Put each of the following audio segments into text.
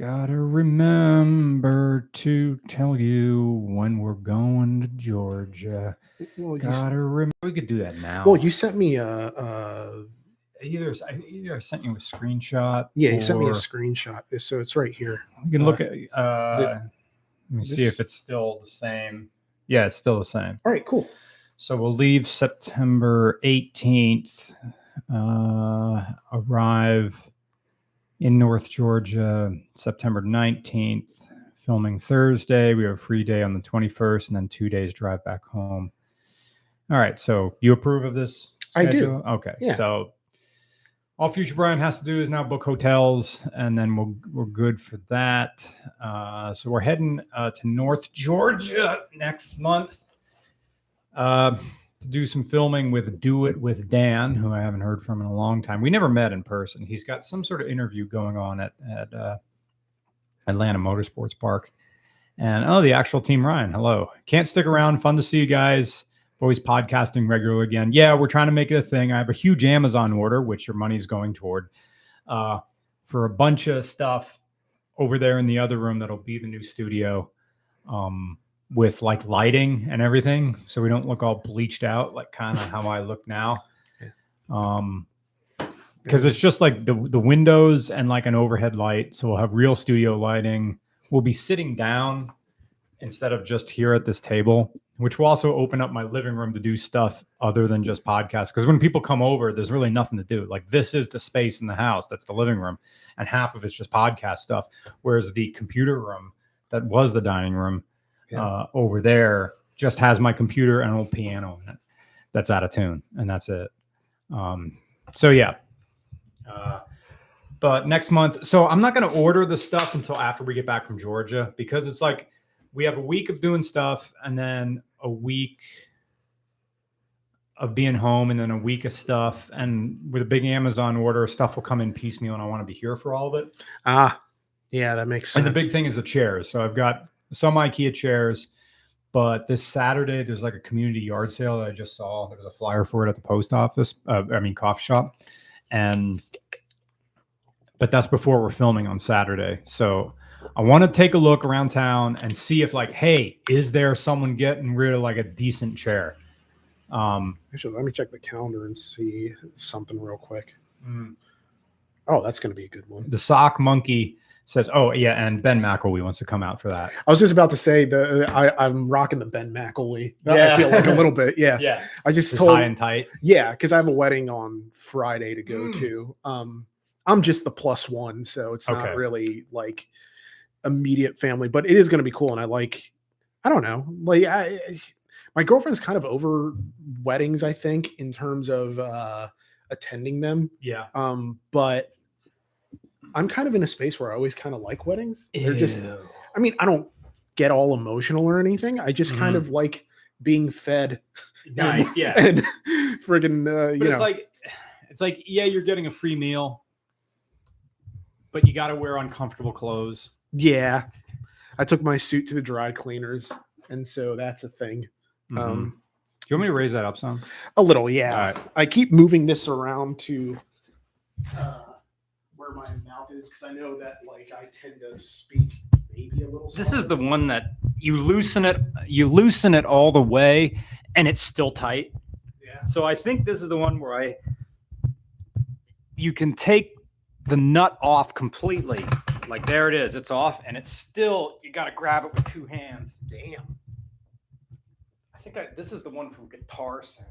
Gotta remember to tell you when we're going to Georgia. Well, Gotta remember. We could do that now. well, you sent me either I sent you a screenshot. yeah, you sent me a or screenshot, so it's right here. You can look at. it Let me see if it's still the same. Yeah, it's still the same. All right, cool. So we'll leave September 18th. Arrive in North Georgia September 19th. Filming Thursday. We have a free day on the 21st, and then 2 days drive back home. All right. So you approve of this schedule? I do. Okay. Yeah. So all Future Brian has to do is now book hotels, and then we're good for that. So we're heading to North Georgia next month to do some filming with Do It With Dan, who I haven't heard from in a long time. We never met in person. He's got some sort of interview going on at Atlanta Motorsports Park. And the actual Team Ryan. Hello. Can't stick around. Fun to see you guys. Always podcasting regularly again. Yeah, we're trying to make it a thing. I have a huge Amazon order, which your money's going toward, for a bunch of stuff over there in the other room that'll be the new studio, with like lighting and everything, so we don't look all bleached out, like kind of how I look now. Because it's just like the windows and like an overhead light. So we'll have real studio lighting. We'll be sitting down instead of just here at this table, which will also open up my living room to do stuff other than just podcasts. Because when people come over, there's really nothing to do. Like, this is the space in the house. That's the living room. And half of it's just podcast stuff. Whereas the computer room that was the dining room over there just has my computer and an old piano in it that's out of tune. And that's it. So, yeah. But next month, so I'm not going to order the stuff until after we get back from Georgia, because it's like we have a week of doing stuff and then a week of being home and then a week of stuff. And with a big Amazon order, stuff will come in piecemeal and I want to be here for all of it. Yeah, that makes sense. And the big thing is the chairs. So I've got some IKEA chairs, but this Saturday, there's like a community yard sale that I just saw. There was a flyer for it at the post office, coffee shop. But that's before we're filming on Saturday. So I want to take a look around town and see if, like, hey, is there someone getting rid of like a decent chair? Actually, let me check the calendar and see something real quick. Oh, that's going to be a good one. The Sock Monkey says, oh, yeah, and Ben McElwee wants to come out for that. I was just about to say I'm rocking the Ben McElwee. I feel like a little bit. Yeah. Yeah. I just told high and tight. Yeah, because I have a wedding on Friday to go to. I'm just the plus one, so it's not really like immediate family, but it is going to be cool. And I don't know, like my girlfriend's kind of over weddings, I think, in terms of attending them. Yeah. But I'm kind of in a space where I always kind of like weddings. They're just, I mean, I don't get all emotional or anything. I just kind of like being fed. Nice. Yeah. And friggin', it's like, yeah, you're getting a free meal, but you got to wear uncomfortable clothes. Yeah. I took my suit to the dry cleaners, and so that's a thing. Do you want me to raise that up some? A little, yeah. All right. I keep moving this around to where my mouth is, because I know that like I tend to speak maybe a little. This is the one that you loosen it all the way, and it's still tight. Yeah. So I think this is the one where you can take the nut off completely. Like, there it is. It's off, and it's still, you got to grab it with two hands. Damn. I think this is the one from Guitar Center.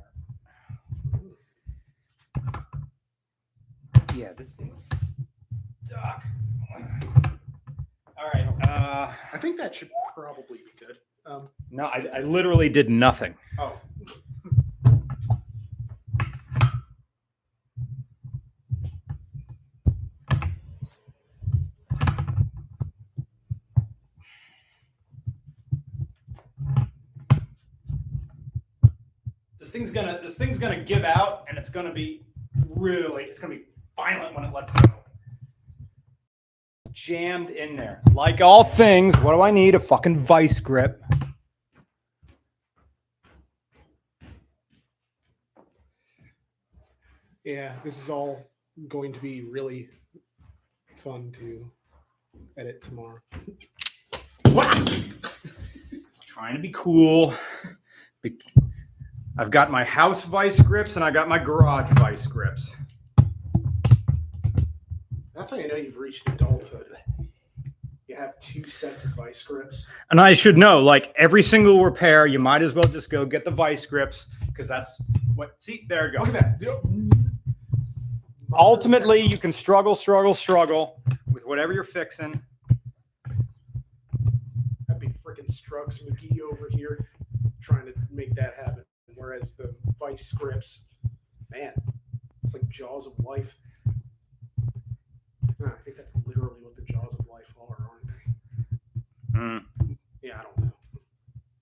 Yeah, this thing's stuck. All right. I think that should probably be good. No, I literally did nothing. Oh. This thing's gonna give out, and it's gonna be violent when it lets go. Jammed in there. Like all things, what do I need? A fucking vice grip. Yeah, this is all going to be really fun to edit tomorrow. What? Trying to be cool. I've got my house vice grips and I got my garage vice grips. That's how you know you've reached adulthood. You have 2 sets of vice grips. And I should know, like every single repair, you might as well just go get the vice grips because that's what. See, there you go. Look at that. Ultimately, you can struggle with whatever you're fixing. That'd be freaking Struggs McGee over here trying to make that happen. Whereas the vice grips, man, it's like jaws of life. I think that's literally what the jaws of life are, aren't they? Yeah, I don't know.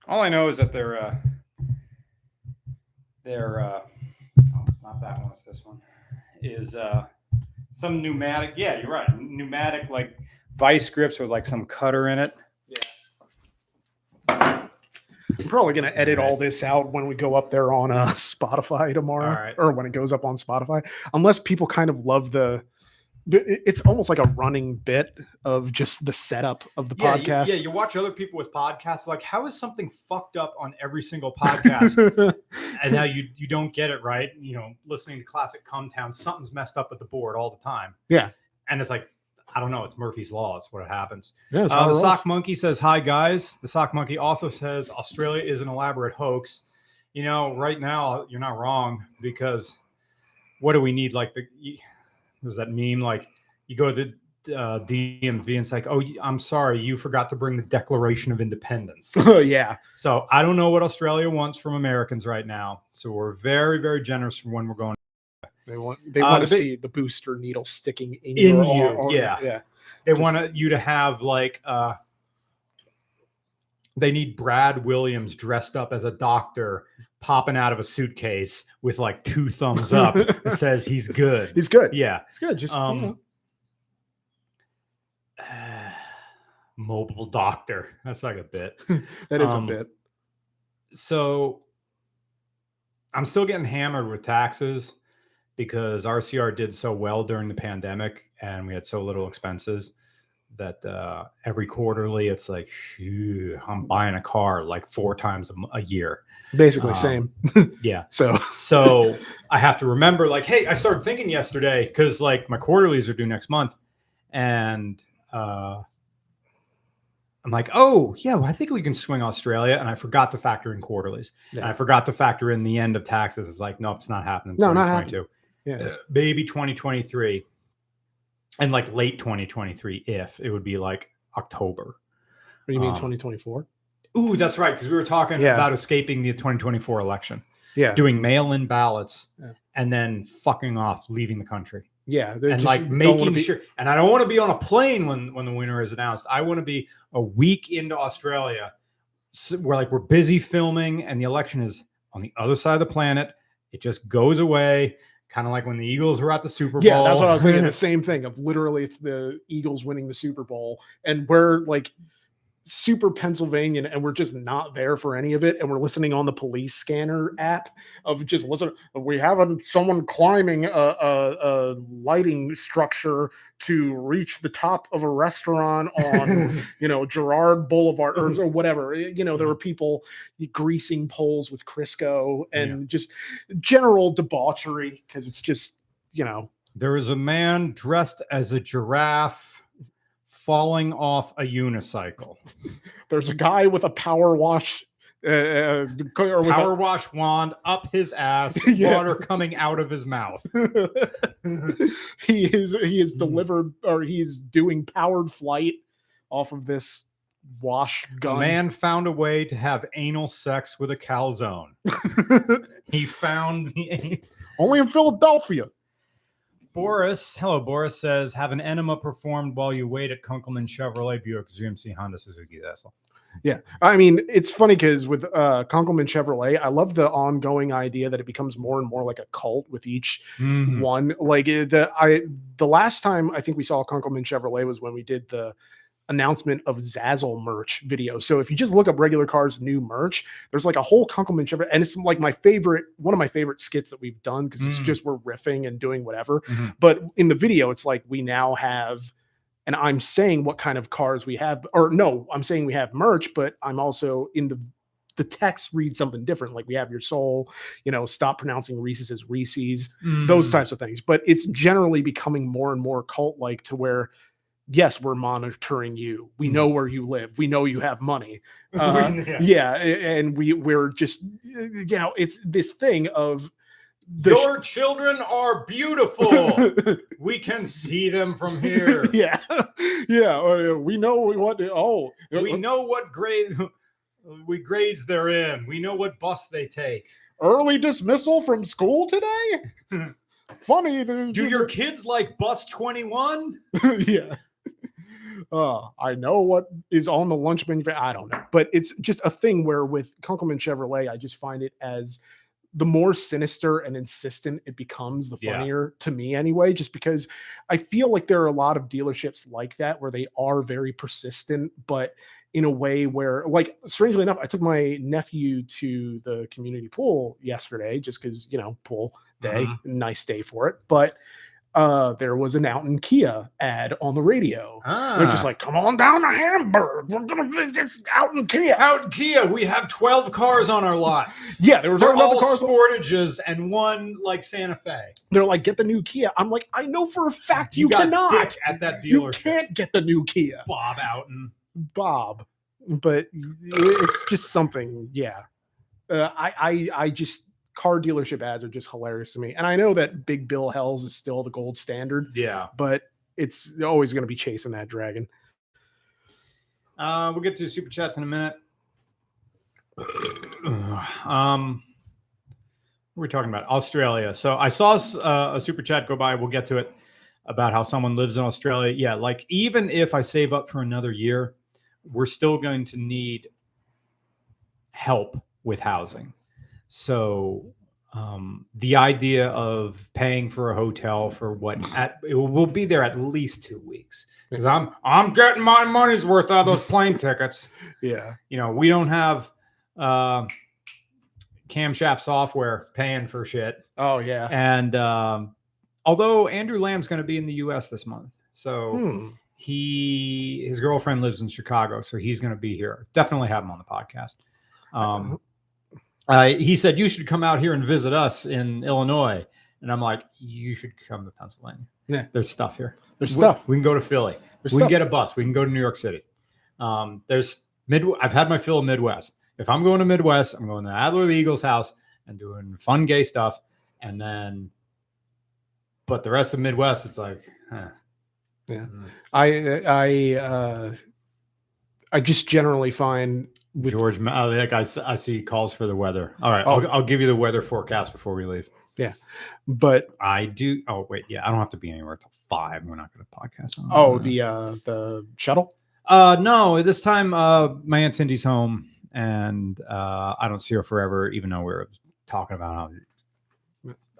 All I know is that they're oh, it's not that one, it's this one. Is some pneumatic, yeah, you're right. Pneumatic like vice grips with like some cutter in it. Yeah. I'm probably gonna edit all this out when we go up there on Spotify tomorrow, right. Or when it goes up on Spotify. Unless people kind of love it's almost like a running bit of just the setup of the podcast. You watch other people with podcasts, like how is something fucked up on every single podcast, and now you don't get it right. You know, listening to Classic Come Town, something's messed up with the board all the time. Yeah, and it's like, I don't know, it's Murphy's Law. It's what happens. Yeah, the Sock Monkey says, hi, guys. The Sock Monkey also says, Australia is an elaborate hoax. You know, right now, you're not wrong, because what do we need? Like, there's that meme, like, you go to the DMV and it's like, oh, I'm sorry, you forgot to bring the Declaration of Independence. Oh, yeah. So I don't know what Australia wants from Americans right now. So we're very, very generous for when we're going. They want to see the booster needle sticking in your arm. Yeah. They want you to have like they need Brad Williams dressed up as a doctor popping out of a suitcase with like 2 thumbs up that says he's good. He's good. Yeah. He's good. Just mobile doctor. That's like a bit. That is a bit. So I'm still getting hammered with taxes because RCR did so well during the pandemic and we had so little expenses that every quarterly it's like, phew, I'm buying a car like 4 times a year. Basically same. Yeah. So I have to remember, like, hey, I started thinking yesterday because like my quarterlies are due next month. And I'm like, oh, yeah, well, I think we can swing Australia. And I forgot to factor in quarterlies. Yeah. And I forgot to factor in the end of taxes. It's like, nope, it's not happening. No, not happening. Yeah. Maybe 2023. And like late 2023, if it would be like October. What do you mean 2024? Ooh, that's right. Because we were talking about escaping the 2024 election. Yeah. Doing mail-in ballots and then fucking off, leaving the country. Yeah. And like making sure. And I don't want to be on a plane when the winner is announced. I want to be a week into Australia where like we're busy filming and the election is on the other side of the planet. It just goes away. Kind of like when the Eagles were at the Super Bowl. Yeah, that's what I was thinking. The same thing of literally it's the Eagles winning the Super Bowl. And we're like super Pennsylvania and we're just not there for any of it. And we're listening on the police scanner app of just listen. We have someone climbing a lighting structure to reach the top of a restaurant on, Girard Boulevard or whatever. There were people greasing poles with Crisco and just general debauchery because it's just, There is a man dressed as a giraffe falling off a unicycle. There's a guy with a power wash wash wand up his ass, water coming out of his mouth. He is delivered, or he's doing powered flight off of this wash gun. A man found a way to have anal sex with a calzone. He found the only in Philadelphia. Boris says, have an enema performed while you wait at Kunkelman Chevrolet, Buick, GMC, Honda, Suzuki, Tesla. Yeah. I mean, it's funny because with Kunkelman Chevrolet, I love the ongoing idea that it becomes more and more like a cult with each one. Like the last time I think we saw Kunkelman Chevrolet was when we did the announcement of Zazzle merch video. So if you just look up Regular Cars new merch, there's like a whole Kunkelman Chevrolet, and it's like one of my favorite skits that we've done because it's just we're riffing and doing whatever. But in the video, it's like we now have And I'm saying what kind of cars we have, or no, I'm saying we have merch, but I'm also in the text reads something different. Like we have your soul, stop pronouncing Reese's as Reese's, those types of things. But it's generally becoming more and more cult-like to where, yes, we're monitoring you. We know where you live. We know you have money. And we're just, it's this thing of your children are beautiful. We can see them from here. Yeah. We know what. We know what grades they're in. We know what bus they take. Early dismissal from school today. Funny. Do your kids like bus 21? Yeah. I know what is on the lunch menu. I don't know, but it's just a thing where with Kunkelman Chevrolet, I just find it as the more sinister and insistent it becomes, the funnier to me anyway, just because I feel like there are a lot of dealerships like that where they are very persistent, but in a way where, like, strangely enough, I took my nephew to the community pool yesterday just because, pool day, nice day for it. But there was an Out in Kia ad on the radio. They're just like, come on down to Hamburg. We're going to visit Out in Kia. Out in Kia. We have 12 cars on our lot. Yeah, they were talking about the cars. Sportages and one like Santa Fe. They're like, get the new Kia. I'm like, I know for a fact you cannot. Dick at that dealership. You can't get the new Kia. Bob. But it's just something, yeah. I just... car dealership ads are just hilarious to me. And I know that Big Bill Hells is still the gold standard. Yeah. But it's always going to be chasing that dragon. We'll get to super chats in a minute. What are we talking about? Australia. So I saw a super chat go by. We'll get to it about how someone lives in Australia. Yeah. Like even if I save up for another year, we're still going to need help with housing. So the idea of paying for a hotel for we'll be there at least 2 weeks because I'm getting my money's worth out of those plane tickets. Yeah. We don't have camshaft software paying for shit. Oh yeah. And although Andrew Lamb's going to be in the US this month. So his girlfriend lives in Chicago. So he's going to be here. Definitely have him on the podcast. He said, you should come out here and visit us in Illinois. And I'm like, you should come to Pennsylvania. Yeah. There's stuff here. There's stuff. We can go to Philly. We can get a bus. We can go to New York City. I've had my fill of Midwest. If I'm going to Midwest, I'm going to Adler the Eagles house and doing fun gay stuff. And then, but the rest of Midwest, it's like, Yeah. I just generally find with George, I see calls for the weather. All right, I'll give you the weather forecast before we leave. Yeah, but I do. Oh wait, yeah, I don't have to be anywhere till 5. We're not going to podcast on. The shuttle. No, this time my Aunt Cindy's home, and I don't see her forever, even though we're talking about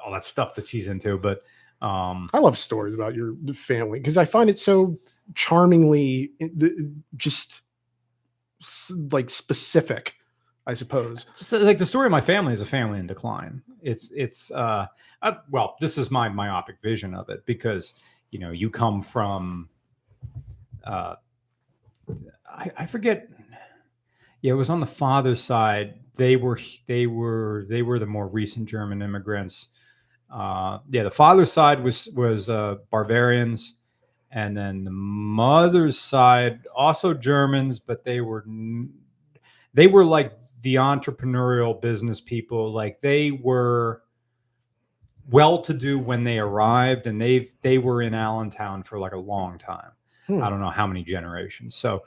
all that stuff that she's into. But I love stories about your family because I find it so charmingly just like specific, I suppose. So, like the story of my family is a family in decline. It's well, this is my myopic vision of it because you come from I forget. Yeah, it was on the father's side. They were the more recent German immigrants. The father's side was barbarians. And then the mother's side, also Germans, but they were like the entrepreneurial business people. Like they were well-to-do when they arrived, and they were in Allentown for like a long time. I don't know how many generations. So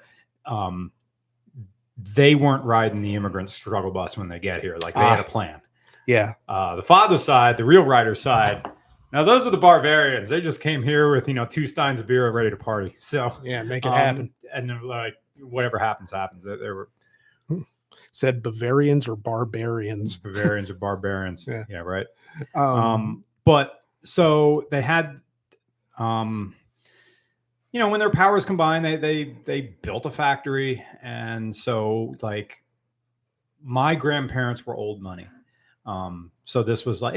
they weren't riding the immigrant struggle bus when they get here. Like they had a plan. Yeah. The father's side, the real rider's side. Now, those are the barbarians. They just came here with, 2 steins of beer ready to party. So, yeah, make it happen. And like, whatever happens. They were said Bavarians or barbarians. Bavarians or barbarians. Yeah, right. But so they had, when their powers combined, they built a factory. And so, like, my grandparents were old money. So this was like,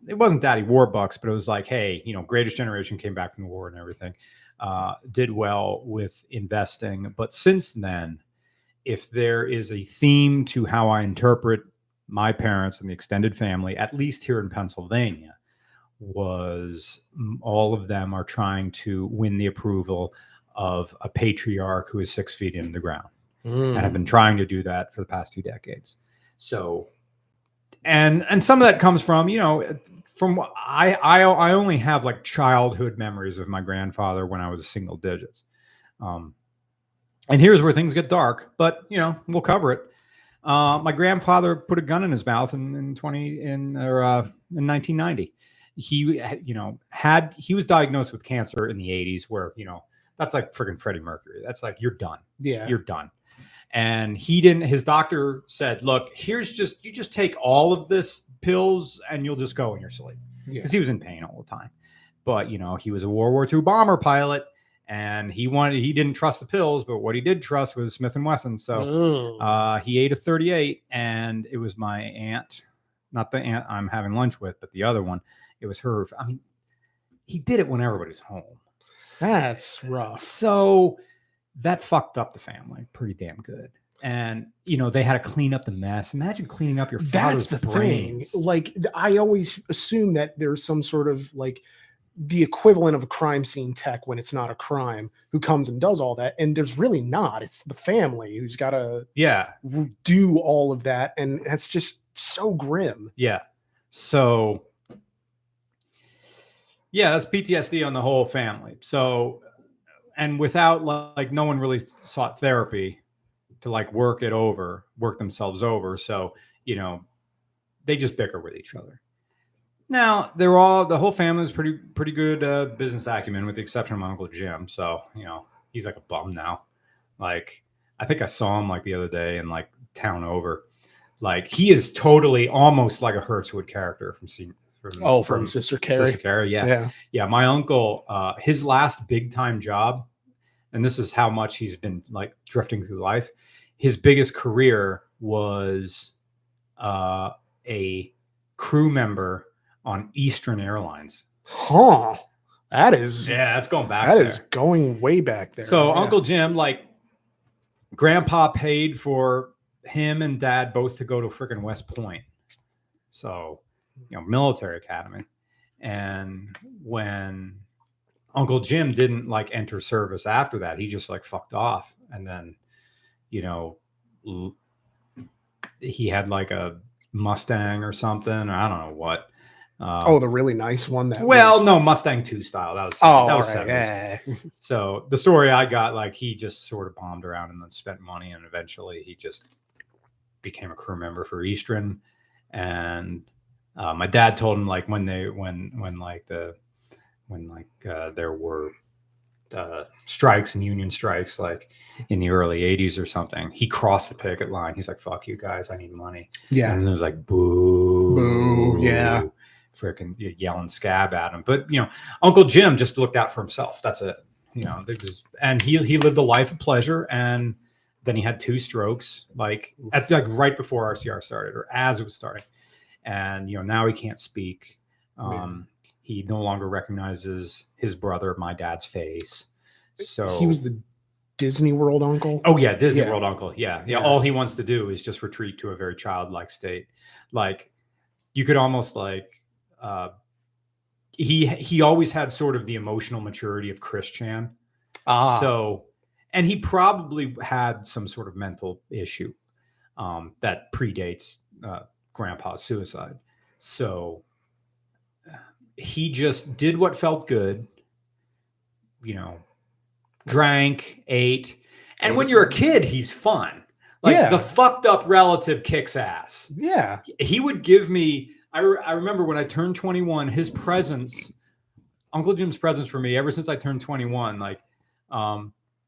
it wasn't Daddy Warbucks, but it was like, hey, Greatest Generation came back from the war and everything. did well with investing. But since then, if there is a theme to how I interpret my parents and the extended family, at least here in Pennsylvania, was all of them are trying to win the approval of a patriarch who is 6 feet in the ground and have been trying to do that for the past 2 decades. So, and some of that comes from, from I only have like childhood memories of my grandfather when I was single digits. And here's where things get dark, but we'll cover it. My grandfather put a gun in his mouth in 1990. He he was diagnosed with cancer in the 80s, where that's like friggin' Freddie Mercury. That's like, you're done. Yeah, you're done. And his doctor said, look, you just take all of this pills and you'll just go in your sleep. Because he was in pain all the time. But, he was a World War II bomber pilot, and he didn't trust the pills, but what he did trust was Smith & Wesson. So he ate a 38, and it was my aunt, not the aunt I'm having lunch with, but the other one. It was her. I mean, he did it when everybody's home. That's rough. So that fucked up the family pretty damn good. And, they had to clean up the mess. Imagine cleaning up your father's brains. Thing. Like, I always assume that there's some sort of like the equivalent of a crime scene tech when it's not a crime who comes and does all that. And there's really not. It's the family who's got to do all of that. And that's just so grim. Yeah. So, that's PTSD on the whole family. So, and without like, no one really sought therapy to like work themselves over. So, they just bicker with each other. Now the whole family is pretty good business acumen, with the exception of my Uncle Jim. So, he's like a bum now. Like, I think I saw him like the other day in like town over. Like, he is totally almost like a Hertzwood character from Sister Carrie. Sister Carrie, yeah. My uncle, his last big time job, and this is how much he's been like drifting through life. His biggest career was a crew member on Eastern Airlines. Huh. That's going back. That is going way back there. So Uncle Jim, like, Grandpa paid for him and Dad both to go to freaking West Point. So, military academy. And when Uncle Jim didn't like enter service after that, he just like fucked off. And then, he had like a Mustang or something, or I don't know what. The really nice one. No, Mustang 2 style. That was 70s. Yeah. So the story I got, like, he just sort of bombed around and then spent money, and eventually he just became a crew member for Eastern. And my dad told him, like, when there were strikes and union strikes, like in the early 80s or something, he crossed the picket line. He's like, fuck you guys, I need money. Yeah. And it was like, boo. Yeah. Freaking yelling scab at him. But, Uncle Jim just looked out for himself. That's it. And he lived a life of pleasure. And then he had 2 strokes, like right before RCR started, or as it was starting. And, now he can't speak. He no longer recognizes his brother, my dad's face. So he was the Disney World uncle. Oh yeah. Disney World uncle. Yeah. All he wants to do is just retreat to a very childlike state. Like, you could almost like, he always had sort of the emotional maturity of Chris Chan. So, and he probably had some sort of mental issue that predates Grandpa's suicide. So he just did what felt good, drank, ate. And when you're a kid, he's fun. Like, the fucked up relative kicks ass. Yeah. He would give me, I remember when I turned 21, his presents, Uncle Jim's presents for me, ever since I turned 21, like,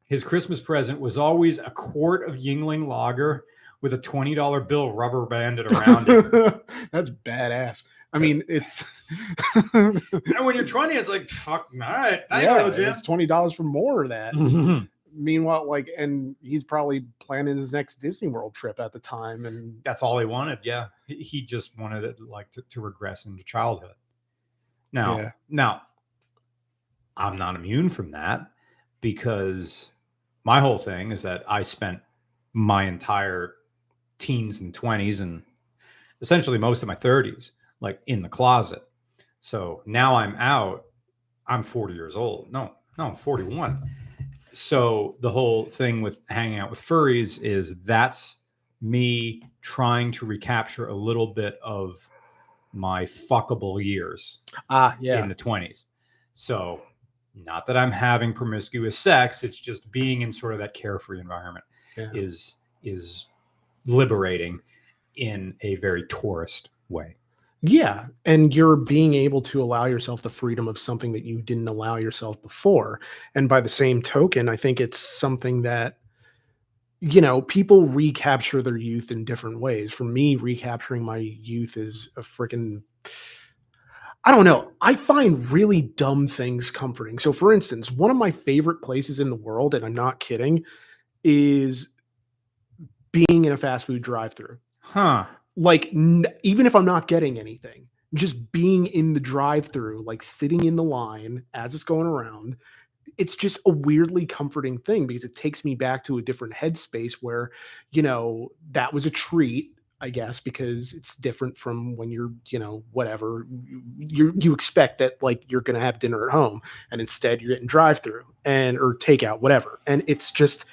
his Christmas present was always a quart of Yingling Lager with a $20 bill rubber banded around it. That's badass. I mean, it's and when you're 20, it's like, fuck, all right. It's $20 for more of that. Meanwhile, like, and he's probably planning his next Disney World trip at the time, and that's all he wanted. Yeah, he just wanted it, like, to regress into childhood. Now, I'm not immune from that. because my whole thing is that I spent my entire teens and 20s and essentially most of my 30s like in the closet. So now I'm out. I'm 40 years old. No, I'm 41. So the whole thing with hanging out with furries is that's me trying to recapture a little bit of my fuckable years in the 20s. So not that I'm having promiscuous sex, it's just being in sort of that carefree environment is liberating in a tourist way. Yeah. And you're being able to allow yourself the freedom of something that you didn't allow yourself before. And by the same token, I think it's something that, people recapture their youth in different ways. For me, recapturing my youth is a freaking, I don't know. I find really dumb things comforting. So for instance, one of my favorite places in the world, and I'm not kidding, is being in a fast food drive-thru. Like even if I'm not getting anything, just being in the drive-thru, like sitting in the line as it's going around, it's just a weirdly comforting thing because it takes me back to a different headspace where, that was a treat, I guess, because it's different from when you're, whatever you expect that like you're going to have dinner at home and instead you're getting drive-thru or takeout, whatever. And it's just,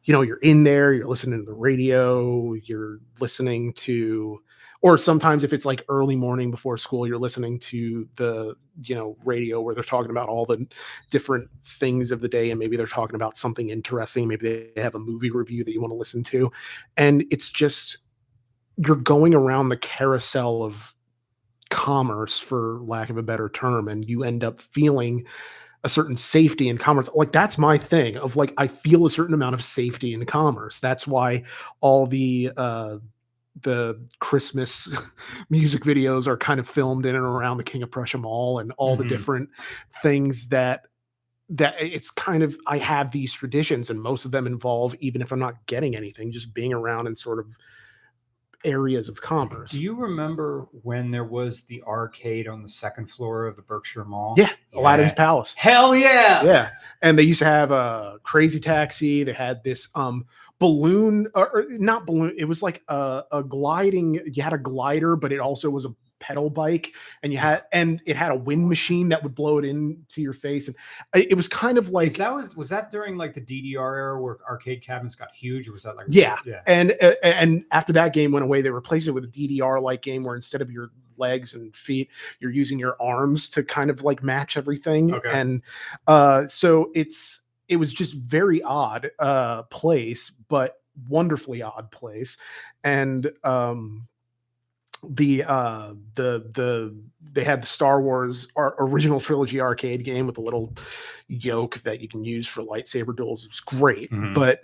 you're in there, you're listening to the radio, you're listening to, or sometimes if it's like early morning before school, you're listening to the, radio where they're talking about all the different things of the day. And maybe they're talking about something interesting. Maybe they have a movie review that you want to listen to. And it's just, you're going around the carousel of commerce, for lack of a better term. And you end up feeling a certain safety in commerce. Like that's my thing of like, I feel a certain amount of safety in commerce. That's why all the Christmas music videos are kind of filmed in and around the King of Prussia Mall and all the different things that it's kind of, I have these traditions and most of them involve, even if I'm not getting anything, just being around in sort of areas of commerce. Do you remember when there was the arcade on the second floor of the Berkshire Mall? Yeah. Aladdin's Palace. Hell yeah. Yeah. And they used to have a Crazy Taxi. They had this balloon, or not balloon. It was like a gliding. You had a glider, but it also was a pedal bike, and it had a wind machine that would blow it into your face. And it was kind of like was that during like the DDR era where arcade cabinets got huge, or was that like yeah. And after that game went away, they replaced it with a DDR like game where instead of your legs and feet, you're using your arms to kind of like match everything. Okay. And so it was just very odd place, but wonderfully odd place. And they had the Star Wars original trilogy arcade game with a little yoke that you can use for lightsaber duels. It was great. But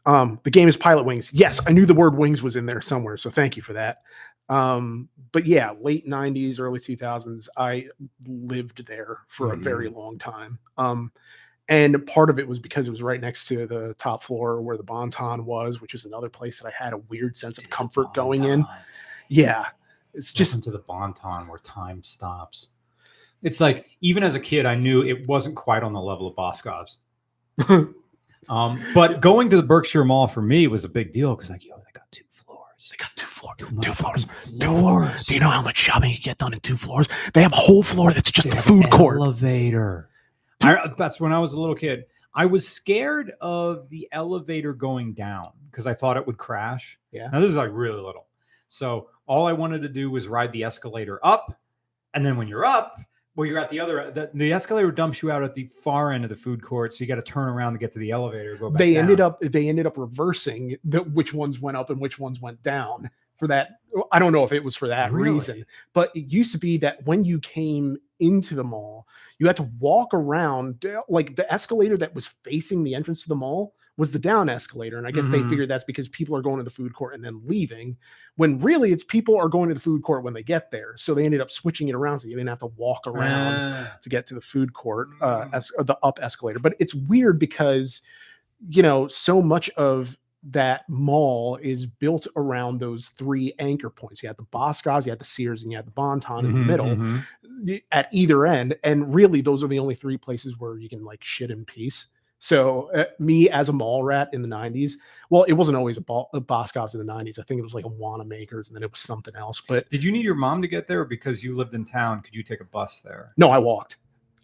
the game is Pilot Wings. Yes, I knew the word wings was in there somewhere, so thank you for that. But yeah, late 90s, early 2000s, I lived there for a very long time. And part of it was because it was right next to the top floor where the Bon-Ton was, which is another place that I had a weird sense of comfort going in. Yeah, it's just into the Bon-Ton where time stops. It's like, even as a kid, I knew it wasn't quite on the level of Boscov's. But going to the Berkshire Mall for me was a big deal because like, they got 2 floors. They got 2 floors. 2 floors. 2 floors. Do you know how much shopping you get done in 2 floors? They have a whole floor that's just a food court. Elevator. That's when I was a little kid. I was scared of the elevator going down because I thought it would crash. Yeah. Now this is like really little. So all I wanted to do was ride the escalator up. And then when you're up, well, you're at the other, the escalator dumps you out at the far end of the food court. So you got to turn around to get to the elevator. Go back they down. ended up reversing which ones went up and which ones went down for that. I don't know if it was for that reason, but it used to be that when you came into the mall, you had to walk around, like the escalator that was facing the entrance to the mall was the down escalator. And I guess they figured that's because people are going to the food court and then leaving, when really it's people are going to the food court when they get there. So they ended up switching it around so you didn't have to walk around to get to the food court, the up escalator. But it's weird because, so much of that mall is built around those 3 anchor points. You had the Boscov's, you had the Sears, and you had the Bon-Ton in the middle at either end. And really, those are the only 3 places where you can like shit in peace. So me as a mall rat in the 90s, well, it wasn't always a Boscov's in the 90s. I think it was like a Wanamaker's and then it was something else. But did you need your mom to get there, or because you lived in town, could you take a bus there? No, I walked.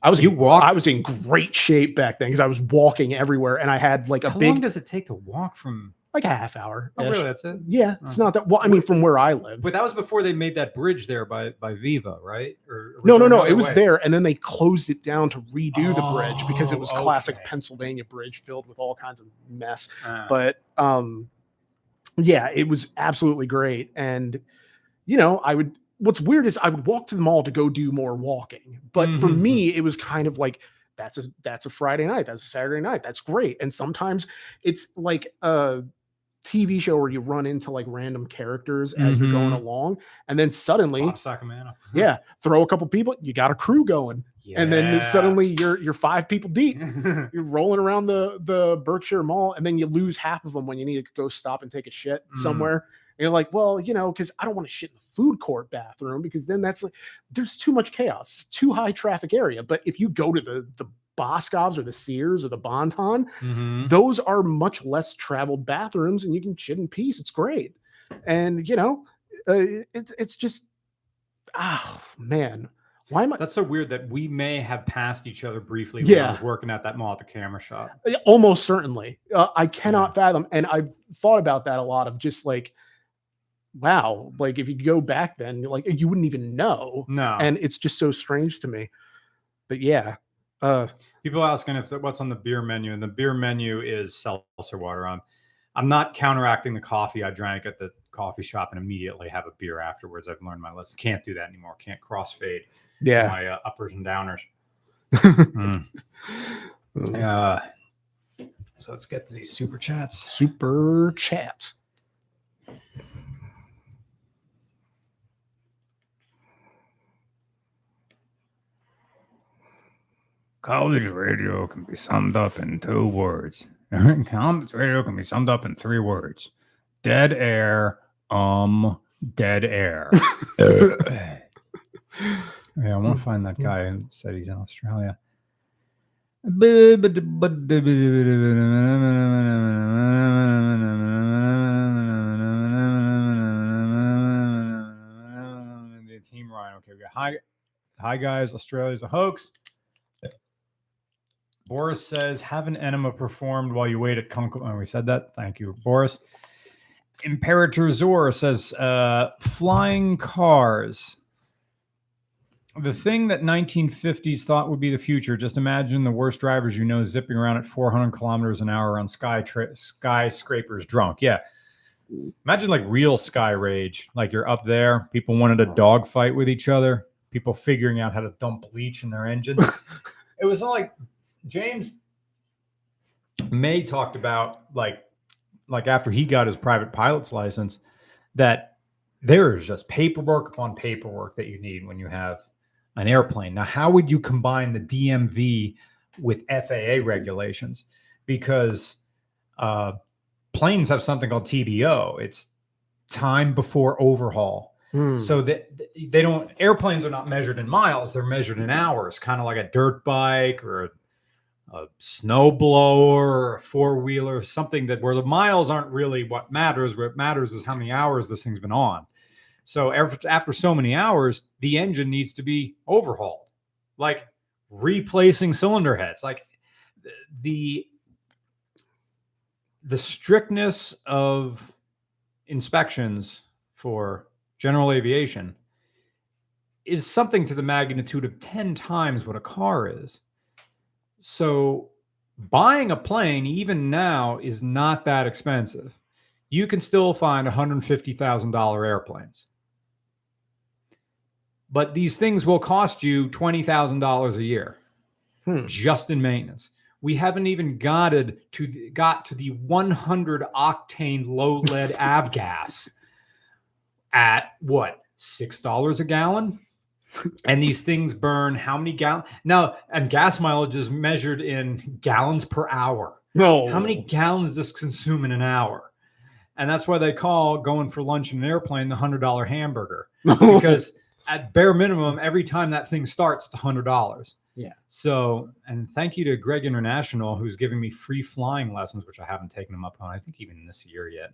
I was in great shape back then because I was walking everywhere and I had like How long does it take to walk from? Like a half hour. Oh, really? That's it? Yeah, it's not that. Well, I mean, from where I live. But that was before they made that bridge there by Viva, right? Or no. It was there, and then they closed it down to redo the bridge because it was classic Pennsylvania bridge filled with all kinds of mess. But yeah, it was absolutely great. And what's weird is I would walk to the mall to go do more walking. But for me, it was kind of like that's a Friday night, that's a Saturday night, that's great. And sometimes it's like TV show where you run into like random characters as you're going along, and then suddenly throw a couple people, you got a crew going, and then suddenly you're 5 people deep. You're rolling around the Berkshire Mall, and then you lose half of them when you need to go stop and take a shit somewhere. And you're like, well, because I don't want to shit in the food court bathroom because then that's like there's too much chaos, too high traffic area. But if you go to the Boscov's or the Sears or the Bon-Ton, those are much less traveled bathrooms and you can shit in peace. It's great. And it's just, man, why am I? That's so weird that we may have passed each other briefly when I was working at that mall at the camera shop. Almost certainly. I cannot fathom. And I've thought about that a lot of just like, wow, like if you go back then, like you wouldn't even know. No. And it's just so strange to me. But yeah. People asking if what's on the beer menu, and the beer menu is seltzer water. I'm not counteracting the coffee I drank at the coffee shop and immediately have a beer afterwards. I've learned my lesson. Can't do that anymore. Can't crossfade my uppers and downers. So let's get to these super chats. College radio can be summed up in 2 words. College radio can be summed up in 3 words. Dead air, dead air. Yeah, I want to find that guy who said he's in Australia. The Team Ryan. Okay, we got hi guys. Australia's a hoax. Boris says, have an enema performed while you wait at we said that. Thank you, Boris. Imperator Zor says, flying cars. The thing that 1950s thought would be the future. Just imagine the worst drivers zipping around at 400 kilometers an hour on skyscrapers drunk. Yeah. Imagine like real sky rage. Like you're up there. People wanted a dogfight with each other. People figuring out how to dump bleach in their engines. It was like James May talked about like after he got his private pilot's license, that there is just paperwork upon paperwork that you need when you have an airplane. Now, how would you combine the DMV with FAA regulations? Because planes have something called TBO. It's time before overhaul. So that they don't, airplanes are not measured in miles, they're measured in hours, kind of like a dirt bike or a snow blower or a 4-wheeler, something where the miles aren't really what matters. What matters is how many hours this thing's been on. So after so many hours, the engine needs to be overhauled, like replacing cylinder heads. Like the strictness of inspections for general aviation is something to the magnitude of 10 times what a car is. So buying a plane, even now, is not that expensive. You can still find $150,000 airplanes. But these things will cost you $20,000 a year just in maintenance. We haven't even got to the 100 octane low lead avgas at what, $6 a gallon? And these things burn how many gallons? Now, and gas mileage is measured in gallons per hour. No. How many gallons does this consume in an hour? And that's why they call going for lunch in an airplane the $100 hamburger. Because at bare minimum, every time that thing starts, it's $100. Yeah. So, and thank you to Greg International, who's giving me free flying lessons, which I haven't taken him up on, I think even this year yet.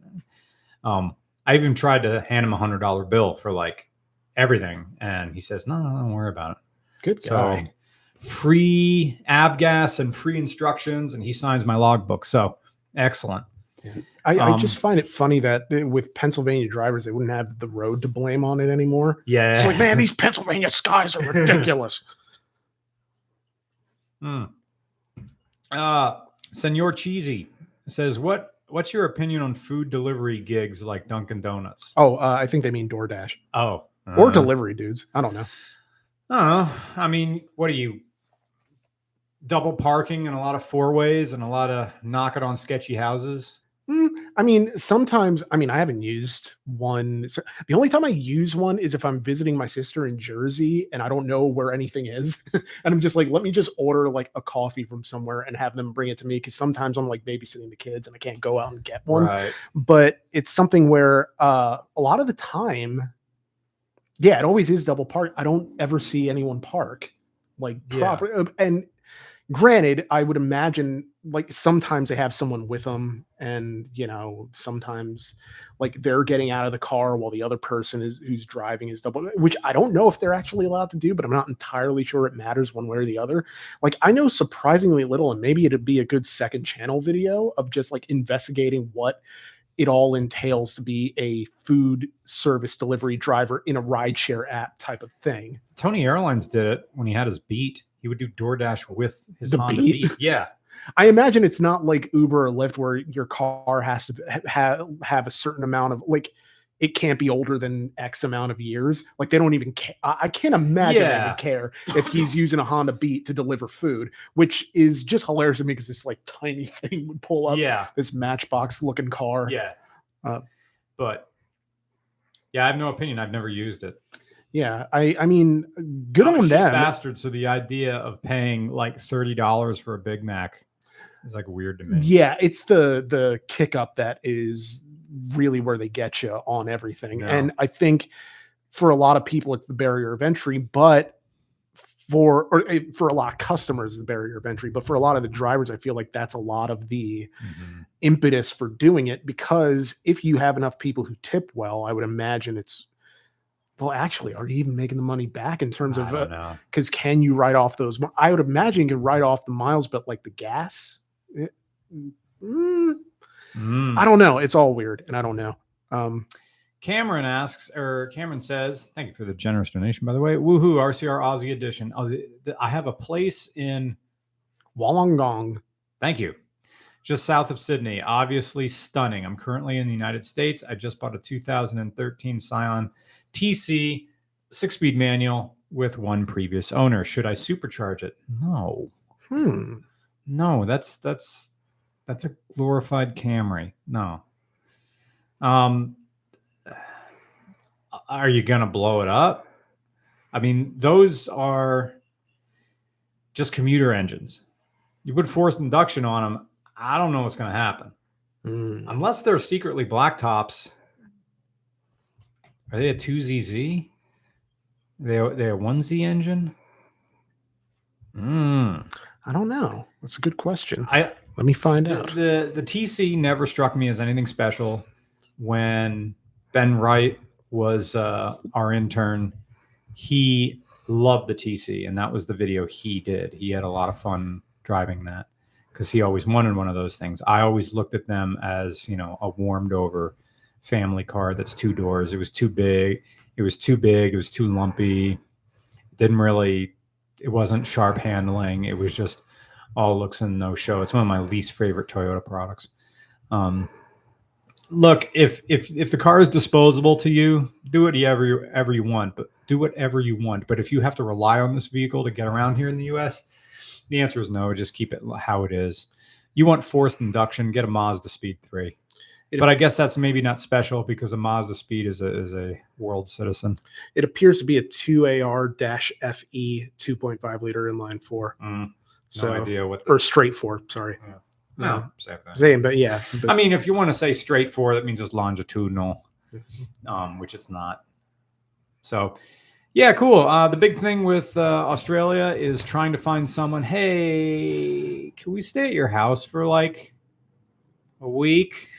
I even tried to hand him $100 bill for like everything. And he says, no, don't worry about it. Good guy. So free Avgas and free instructions. And he signs my logbook. So excellent. Yeah. I just find it funny that with Pennsylvania drivers, they wouldn't have the road to blame on it anymore. Yeah. It's like, man, these Pennsylvania skies are ridiculous. Senor Cheesy says, what's your opinion on food delivery gigs like Dunkin' Donuts? Oh, I think they mean DoorDash. Oh. Or delivery dudes. I don't know. I mean, what are you? Double parking and a lot of four ways and a lot of knock it on sketchy houses? I mean, sometimes, I haven't used one. So the only time I use one is if I'm visiting my sister in Jersey and I don't know where anything is. And I'm just like, let me just order like a coffee from somewhere and have them bring it to me. Cause sometimes I'm like babysitting the kids and I can't go out and get one. Right. But it's something where a lot of the time, yeah, it always is double park. I don't ever see anyone park like proper. And granted, I would imagine like sometimes they have someone with them and, sometimes like they're getting out of the car while the other person who's driving is double, which I don't know if they're actually allowed to do, but I'm not entirely sure it matters one way or the other. Like I know surprisingly little, and maybe it'd be a good second channel video of just like investigating what it all entails to be a food service delivery driver in a rideshare app type of thing. Tony Airlines did it when he had his Beat. He would do DoorDash with his The Honda Beat? Beat. Yeah. I imagine it's not like Uber or Lyft where your car has to have a certain amount of like, it can't be older than X amount of years. Like they don't even care. I can't imagine they would care if he's using a Honda Beat to deliver food, which is just hilarious to me because this like tiny thing would pull up this Matchbox looking car. Yeah. But yeah, I have no opinion. I've never used it. Yeah, I mean, good on them. Bastard. So the idea of paying like $30 for a Big Mac is like weird to me. Yeah, it's the kick up that is really where they get you on everything. No. And I think for a lot of people, it's the barrier of entry, but for a lot of customers, the barrier of entry. But for a lot of the drivers, I feel like that's a lot of the impetus for doing it, because if you have enough people who tip well, I would imagine it's, well, actually, are you even making the money back in terms of, because can you write off those? I would imagine you can write off the miles, but like the gas, I don't know. It's all weird. And I don't know. Cameron says, thank you for the generous donation, by the way. Woohoo, RCR Aussie edition. I have a place in Wollongong. Thank you. Just south of Sydney. Obviously stunning. I'm currently in the United States. I just bought a 2013 Scion TC 6-speed manual with one previous owner. Should I supercharge it? No. No, that's a glorified Camry. No. Are you going to blow it up? I mean, those are just commuter engines. You put forced induction on them, I don't know what's going to happen. Unless they're secretly black tops. Are they a 2ZZ? They're a 1Z engine? I don't know. That's a good question. Let me find out. The TC never struck me as anything special. When Ben Wright was our intern, he loved the TC, and that was the video he did. He had a lot of fun driving that because he always wanted one of those things. I always looked at them as, a warmed over family car that's 2 doors. It was too big. It was too lumpy. It wasn't sharp handling. It was just all looks and no show. It's one of my least favorite Toyota products. Look, if the car is disposable to you, do whatever you want, but do whatever you want. But if you have to rely on this vehicle to get around here in the US, the answer is no. Just keep it how it is. You want forced induction, get a Mazda Speed 3. But I guess that's maybe not special because a Mazda Speed is a world citizen. It appears to be a 2AR-FE 2.5 liter inline 4. No idea what. Or straight 4. Sorry. Yeah. No, same thing. Same, but yeah. I mean, if you want to say straight 4, that means it's longitudinal, which it's not. So, Yeah, cool. The big thing with Australia is trying to find someone. Hey, can we stay at your house for like a week?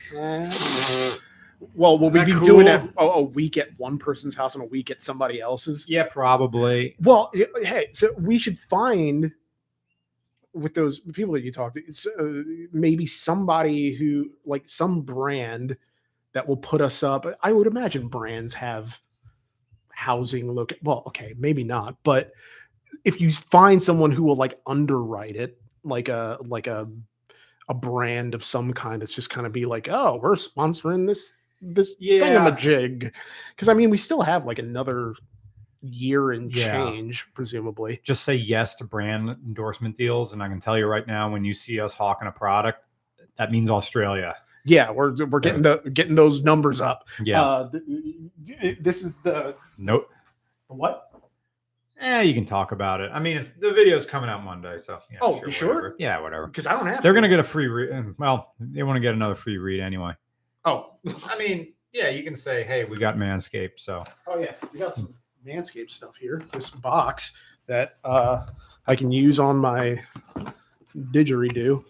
Well, will we that be cool? doing it a week at one person's house and a week at somebody else's? Yeah, probably. Well, hey, so we should find with those people that you talked to, maybe somebody who like some brand that will put us up. I would imagine brands have housing well, okay, maybe not, but if you find someone who will like underwrite it, like a brand of some kind that's just kind of be like, oh, we're sponsoring this thingamajig, because I mean we still have like another year and change, presumably. Just say yes to brand endorsement deals, and I can tell you right now, when you see us hawking a product, that means Australia. Yeah, we're getting those numbers up. Yeah. This is the nope. What? You can talk about it. I mean, the video's coming out Monday, so yeah. Oh, you sure? Whatever. Yeah, whatever. Because I don't have. They're gonna get a free read. Well, they want to get another free read anyway. Oh, I mean, yeah, you can say, hey, we got Manscaped. So. Oh yeah, we got some Manscaped stuff here. This box that I can use on my didgeridoo.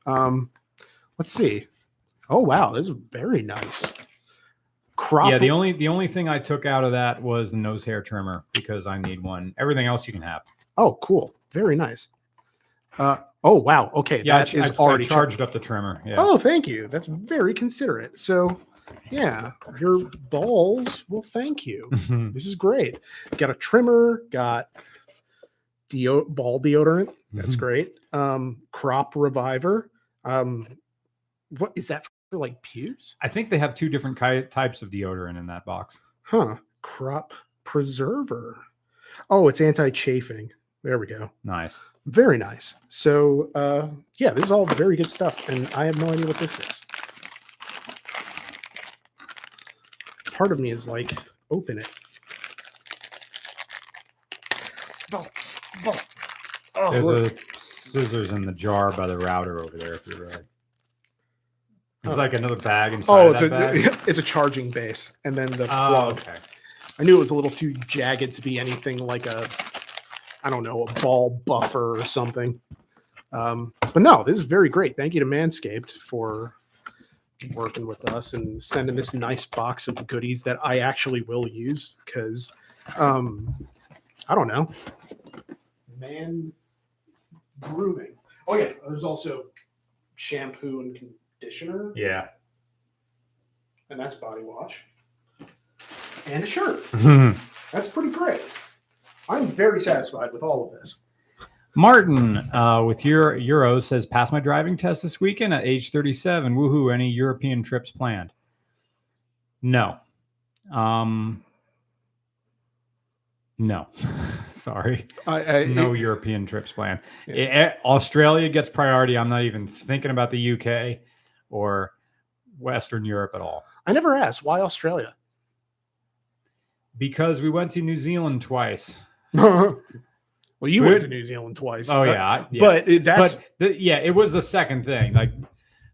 Let's see. Oh wow, this is very nice. Crop. Yeah, the only thing I took out of that was the nose hair trimmer because I need one. Everything else you can have. Oh, cool. Very nice. Oh wow. Okay, yeah, that is already charged up the trimmer. Yeah. Oh, thank you. That's very considerate. So, yeah, your balls. Well, thank you. This is great. Got a trimmer. Got ball deodorant. That's great. Crop reviver. What is that for? Like pubes? I think they have two different types of deodorant in that box. Huh. Crop preserver. Oh, it's anti-chafing. There we go. Nice. Very nice. So, yeah, this is all very good stuff, and I have no idea what this is. Part of me is like, open it. Oh, there's a scissors in the jar by the router over there. If you're right. It's like another bag inside of that bag. It's a charging base, and then the plug. Okay. I knew it was a little too jagged to be anything like a ball buffer or something. But no, this is very great. Thank you to Manscaped for working with us and sending this nice box of goodies that I actually will use because, I don't know, man grooming. Oh yeah, there's also shampoo and conditioner. Yeah. And that's body wash. And a shirt. That's pretty great. I'm very satisfied with all of this. Martin with your Euro says, passed my driving test this weekend at age 37. Woohoo. Any European trips planned? No. No. Sorry. No European trips planned. Yeah. Australia gets priority. I'm not even thinking about the UK or Western Europe at all. I never asked. Why Australia? Because we went to New Zealand twice. Well, you went to New Zealand twice. Oh yeah, but it was the second thing.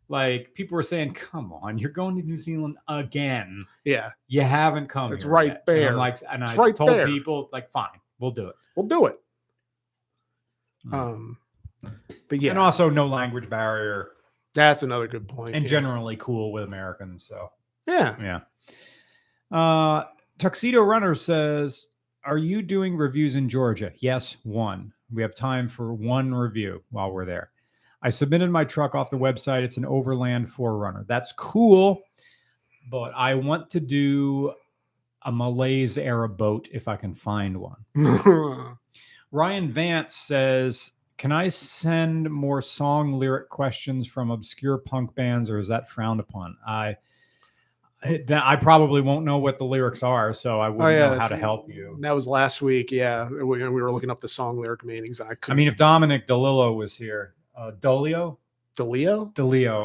Like people were saying, "Come on, you're going to New Zealand again." Yeah, you haven't come. It's right yet. There. And I told people, like, fine, we'll do it. We'll do it. But yeah, and also no language barrier. That's another good point. And generally cool with Americans. So yeah. Tuxedo Runner says, are you doing reviews in Georgia? Yes, one. We have time for one review while we're there. I submitted my truck off the website. It's an Overland 4Runner. That's cool, but I want to do a Malaise era boat if I can find one. Ryan Vance says, can I send more song lyric questions from obscure punk bands, or is that frowned upon? I probably won't know what the lyrics are, so I wouldn't know how to help you. That was last week. Yeah, we were looking up the song lyric meanings. I mean, if Dominic DeLillo was here, DeLeo,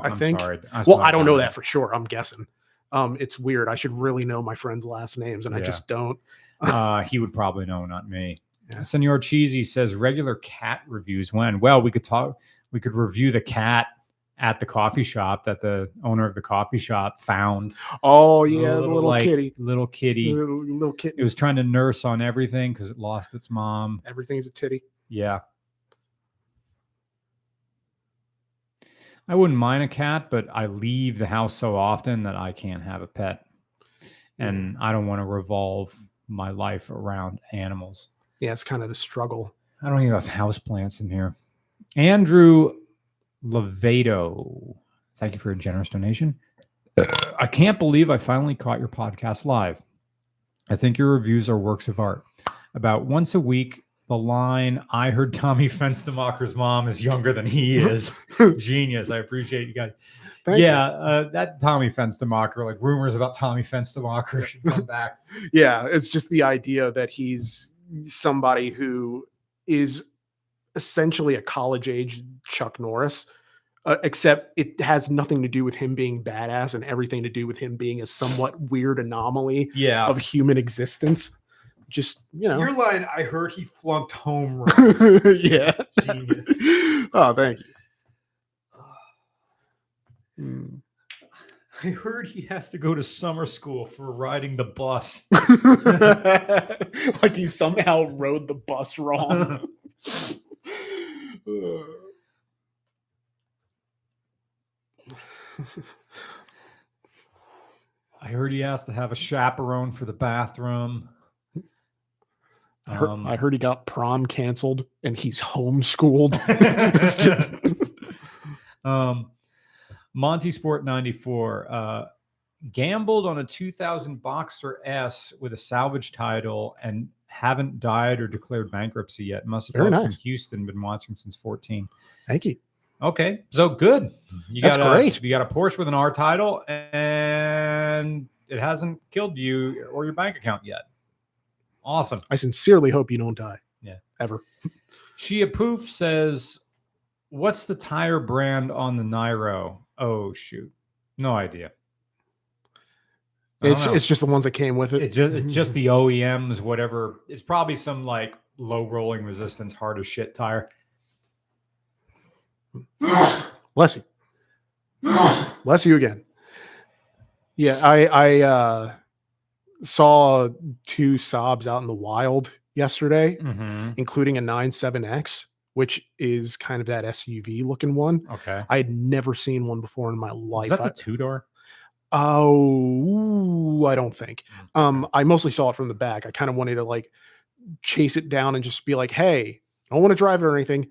I think. Sorry. I don't know that for sure. I'm guessing. It's weird. I should really know my friends' last names, and I just don't. He would probably know, not me. Yeah. Senor Cheesy says regular cat reviews when? Well, we could review the cat at the coffee shop that the owner of the coffee shop found. Oh yeah, the little kitty. Little kitty. Little kitten. It was trying to nurse on everything because it lost its mom. Everything's a titty. Yeah. I wouldn't mind a cat, but I leave the house so often that I can't have a pet. And I don't want to revolve my life around animals. Yeah, it's kind of the struggle. I don't even have houseplants in here. Andrew Levato, thank you for a generous donation. I can't believe I finally caught your podcast live. I think your reviews are works of art. About once a week, the line, I heard Tommy Fenstermacher's mom is younger than he is. Genius. I appreciate you guys. Thank you. That Tommy Fenstermacher, like rumors about Tommy Fenstermacher should come back. Yeah, it's just the idea that he's somebody who is essentially a college-age Chuck Norris, except it has nothing to do with him being badass and everything to do with him being a somewhat weird anomaly of human existence. Just, Your line, I heard he flunked home run. Yeah. Genius. Oh, thank you. I heard he has to go to summer school for riding the bus. Like he somehow rode the bus wrong. I heard he has to have a chaperone for the bathroom. I heard he got prom canceled and he's homeschooled. Monty Sport 94 gambled on a 2000 Boxer S with a salvage title and haven't died or declared bankruptcy yet. Must have Very from nice. Houston, been watching since 14. Thank you. Okay, so good. That's great. You got a Porsche with an R title and it hasn't killed you or your bank account yet. Awesome. I sincerely hope you don't die. Yeah. Ever. Shia Poof says, what's the tire brand on the Nairo? Oh, shoot. No idea. It's just the ones that came with it. It's just the OEMs, whatever. It's probably some like low rolling resistance, hard as shit tire. Bless you. Bless you again. Yeah, I saw 2 Saabs out in the wild yesterday, including a 97X, which is kind of that SUV looking one. Okay. I had never seen one before in my life. Is that the 2-door? Oh, I don't think. I mostly saw it from the back. I kind of wanted to like chase it down and just be like, hey, I don't want to drive it or anything.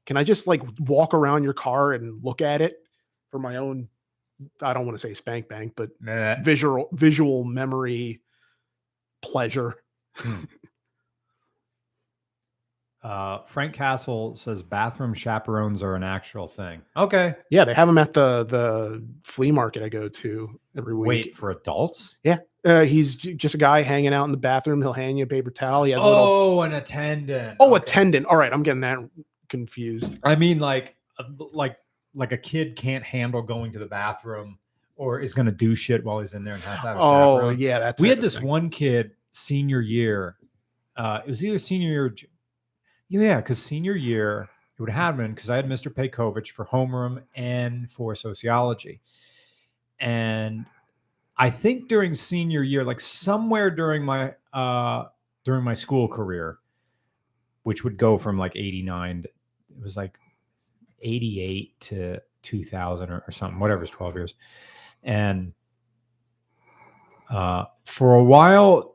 Can I just like walk around your car and look at it for my own, I don't want to say spank bank, but visual memory pleasure. Frank Castle says bathroom chaperones are an actual thing. Okay. Yeah, they have them at the flea market I go to every week. Wait, for adults? Yeah. He's just a guy hanging out in the bathroom. He'll hand you a paper towel. He has an attendant. Oh, okay. Attendant. All right, I'm getting that confused. I mean, like a kid can't handle going to the bathroom or is going to do shit while he's in there and has to have a chaperone. Yeah, we had this one kid senior year. It was either senior year. Yeah, because senior year it would have been because I had Mr. Pejkovic for homeroom and for sociology, and I think during senior year, like somewhere during my school career, which would go from like 89, it was like 88 to 2000 or something, whatever, it's 12 years. And for a while,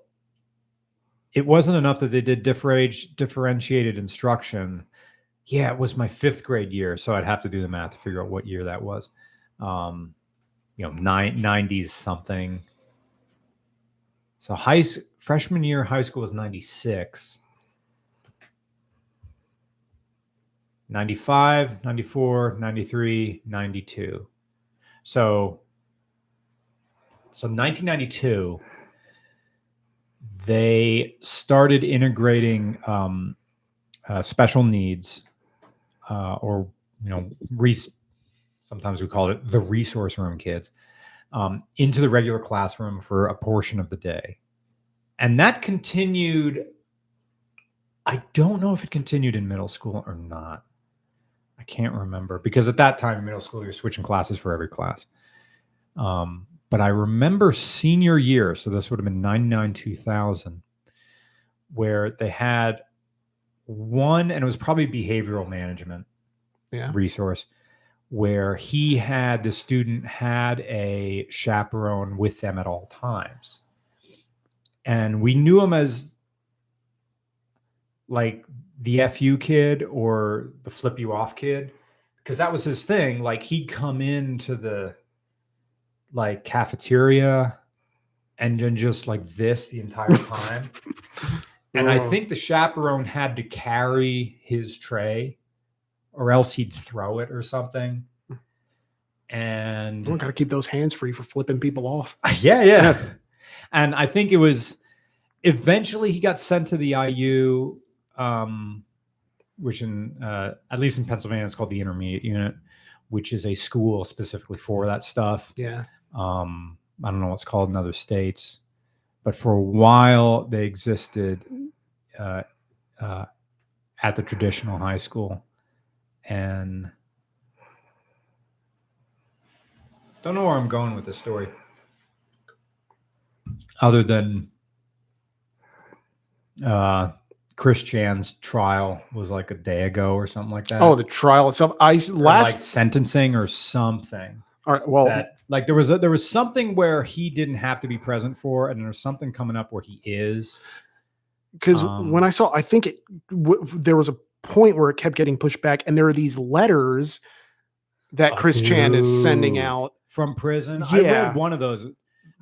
it wasn't enough that they did differentiated instruction. Yeah, it was my 5th grade year, so I'd have to do the math to figure out what year that was. 90s something. So freshman year high school was 96. 95, 94, 93, 92. So 1992, they started integrating special needs, or sometimes we call it the resource room kids, into the regular classroom for a portion of the day, and that continued. I don't know if it continued in middle school or not. I can't remember, because at that time in middle school, you're switching classes for every class. But I remember senior year, so this would have been 99, 2000, where they had one, and it was probably behavioral management resource, where the student had a chaperone with them at all times. And we knew him as like the FU kid or the flip you off kid, because that was his thing. Like, he'd come into the like cafeteria and then just like this the entire time. And I think the chaperone had to carry his tray or else he'd throw it or something. And you got to keep those hands free for flipping people off. Yeah. And I think it was eventually he got sent to the IU, which at least in Pennsylvania, it's called the intermediate unit, which is a school specifically for that stuff. Yeah. I don't know what's called in other states, but for a while they existed at the traditional high school. And don't know where I'm going with this story, other than Chris Chan's trial was like a day ago or something like that. Oh, the trial itself. Like sentencing or something. All right. Well, like there was something where he didn't have to be present for, and there's something coming up where he is. Because when I saw, I think there was a point where it kept getting pushed back, and there are these letters that Chris Chan is sending out from prison. Yeah, I read one of those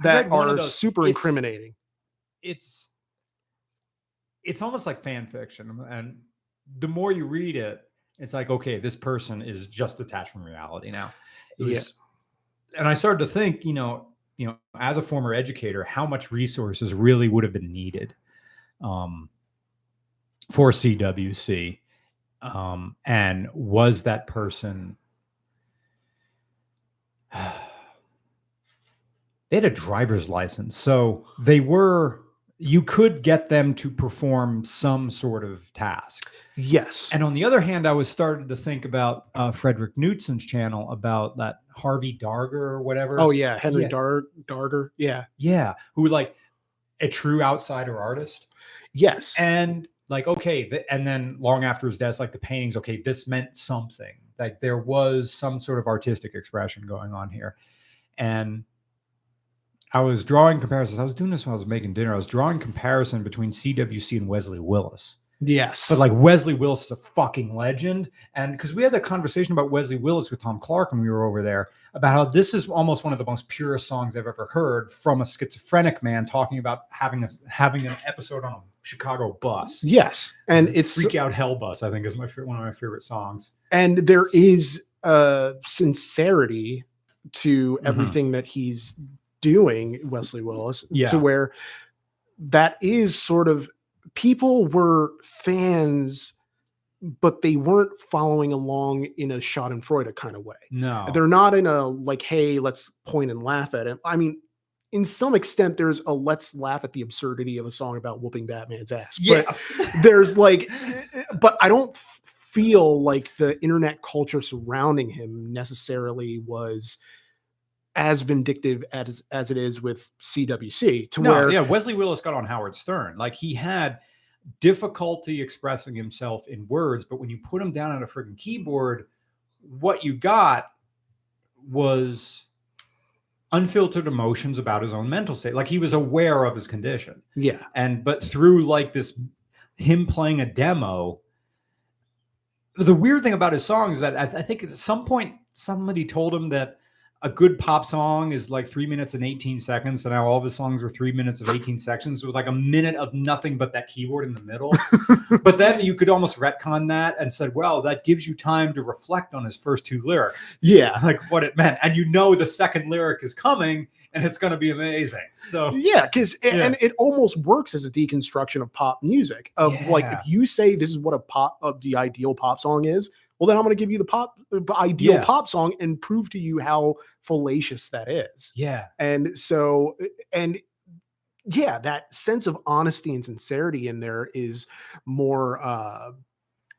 that are super incriminating. It's almost like fan fiction, and the more you read it, it's like, okay, this person is just detached from reality now. And I started to think, you know, as a former educator, how much resources really would have been needed for CWC, and was that person? They had a driver's license, so you could get them to perform some sort of task. Yes. And on the other hand, I was starting to think about Frederick Knutson's channel about that Harvey Darger or whatever. Oh yeah, Henry Darger. Yeah. Yeah, who like a true outsider artist. Yes. And like, okay, and then long after his death, like the paintings, okay, this meant something. Like there was some sort of artistic expression going on here. And I was drawing comparisons. I was doing this when I was making dinner. I was drawing comparison between CWC and Wesley Willis. Yes. But like Wesley Willis is a fucking legend. And because we had that conversation about Wesley Willis with Tom Clark when we were over there, about how this is almost one of the most purest songs I've ever heard from a schizophrenic man talking about having an episode on a Chicago bus. Yes. And it's Freak Out Hell Bus, I think, is one of my favorite songs. And there is sincerity to everything that he's doing, Wesley Willis, to where that is sort of, people were fans, but they weren't following along in a Schadenfreude kind of way. No, they're not in a like, hey, let's point and laugh at it. I mean, in some extent, there's a let's laugh at the absurdity of a song about whooping Batman's ass. Yeah. But there's like, but I don't feel like the internet culture surrounding him necessarily was as vindictive as it is with CWC. Yeah, Wesley Willis got on Howard Stern. Like, he had difficulty expressing himself in words, but when you put him down on a freaking keyboard, what you got was unfiltered emotions about his own mental state. Like, he was aware of his condition. Yeah. But through like him playing a demo, the weird thing about his songs is that I think at some point somebody told him that a good pop song is like 3 minutes and 18 seconds. So now all of his songs were 3 minutes of 18 seconds with like a minute of nothing but that keyboard in the middle. But then you could almost retcon that and said, well, that gives you time to reflect on his first two lyrics. Yeah. Like what it meant. And you know the second lyric is coming and it's going to be amazing. So yeah, and it almost works as a deconstruction of pop music of like, if you say this is what the ideal pop song is, well, then I'm going to give you the ideal pop song and prove to you how fallacious that is. Yeah. And so, that sense of honesty and sincerity in there is more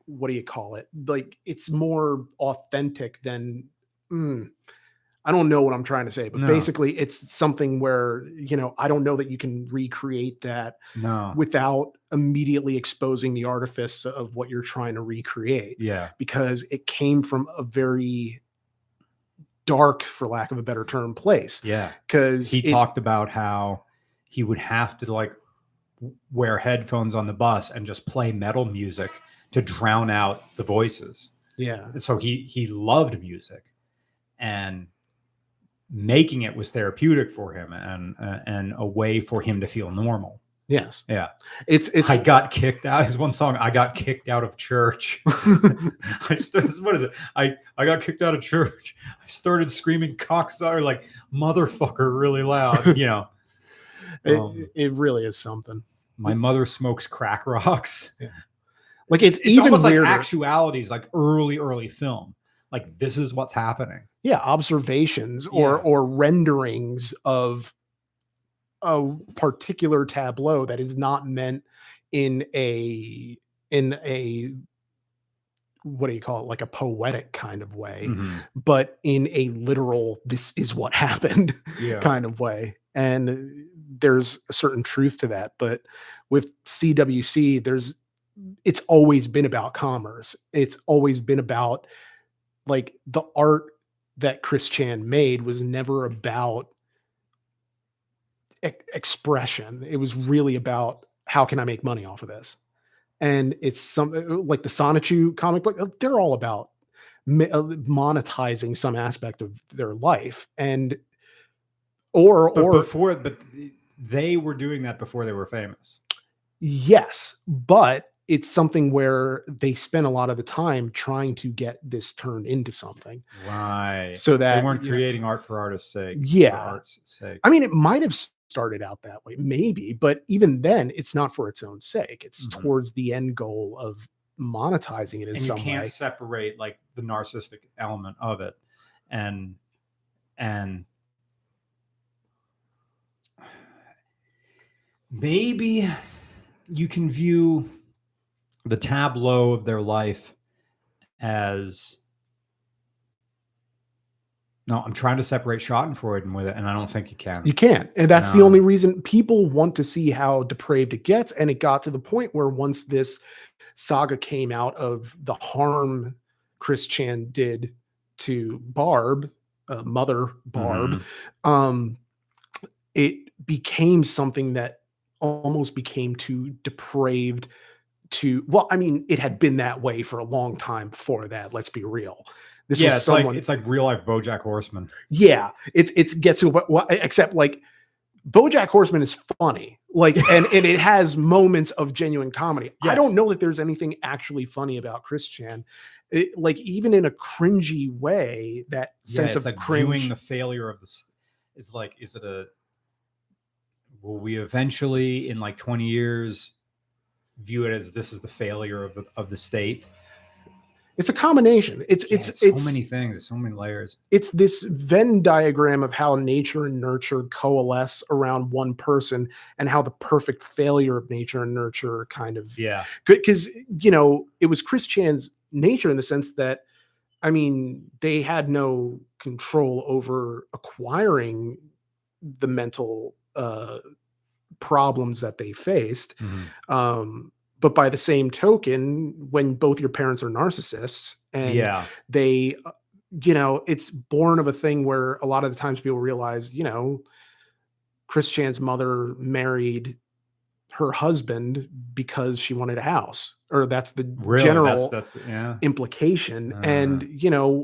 what do you call it? Like it's more authentic than I don't know what I'm trying to say, but No. basically it's something where, I don't know that you can recreate that No. without immediately exposing the artifice of what you're trying to recreate. Yeah. Because it came from a very dark, for lack of a better term, place. Yeah. Because he talked about how he would have to like wear headphones on the bus and just play metal music to drown out the voices. Yeah. So he loved music, and making it was therapeutic for him and a way for him to feel normal. Yes. Yeah. It's I got kicked out. His one song, I got kicked out of church. What is it? I got kicked out of church. I started screaming cocksucker, like motherfucker really loud, it really is something. My mother smokes crack rocks. Yeah. Like it's even almost weirder. Like actualities, like early film. Like this is what's happening. Yeah, observations or renderings of a particular tableau that is not meant in a what do you call it, like a poetic kind of way, but in a literal this is what happened kind of way. And there's a certain truth to that. But with CWC, it's always been about commerce. It's always been about like the art that Chris Chan made was never about expression. It was really about how can I make money off of this? And it's some like the Sonichu comic book. They're all about monetizing some aspect of their life. And but they were doing that before they were famous. Yes, but it's something where they spent a lot of the time trying to get this turned into something. Right. So that they weren't creating art for art's sake. Yeah. For art's sake. I mean, it might have started out that way, maybe, but even then it's not for its own sake. It's towards the end goal of monetizing it in some way. And you can't separate like the narcissistic element of it. And maybe you can view the tableau of their life as no, I'm trying to separate Schadenfreude with it, and I don't think you can. You can't. And that's the only reason people want to see how depraved it gets. And it got to the point where once this saga came out of the harm Chris Chan did to Barb, mother Barb, it became something that almost became too depraved to, well, I mean, it had been that way for a long time before that. Let's be real. This was it's like real life BoJack Horseman. Yeah, it's gets to except like BoJack Horseman is funny, like, and it has moments of genuine comedy. Yeah. I don't know that there's anything actually funny about Chris Chan, like even in a cringy way. That sense of like cringe. Viewing the failure of this is like, is it a? Will we eventually, in like 20 years, view it as this is the failure of the state? It's a combination. It's so many things. It's so many layers. It's this Venn diagram of how nature and nurture coalesce around one person, and how the perfect failure of nature and nurture kind of because it was Chris Chan's nature in the sense that, I mean, they had no control over acquiring the mental problems that they faced. But by the same token, when both your parents are narcissists and they, it's born of a thing where a lot of the times people realize, Chris Chan's mother married her husband because she wanted a house, or that's the general implication. And,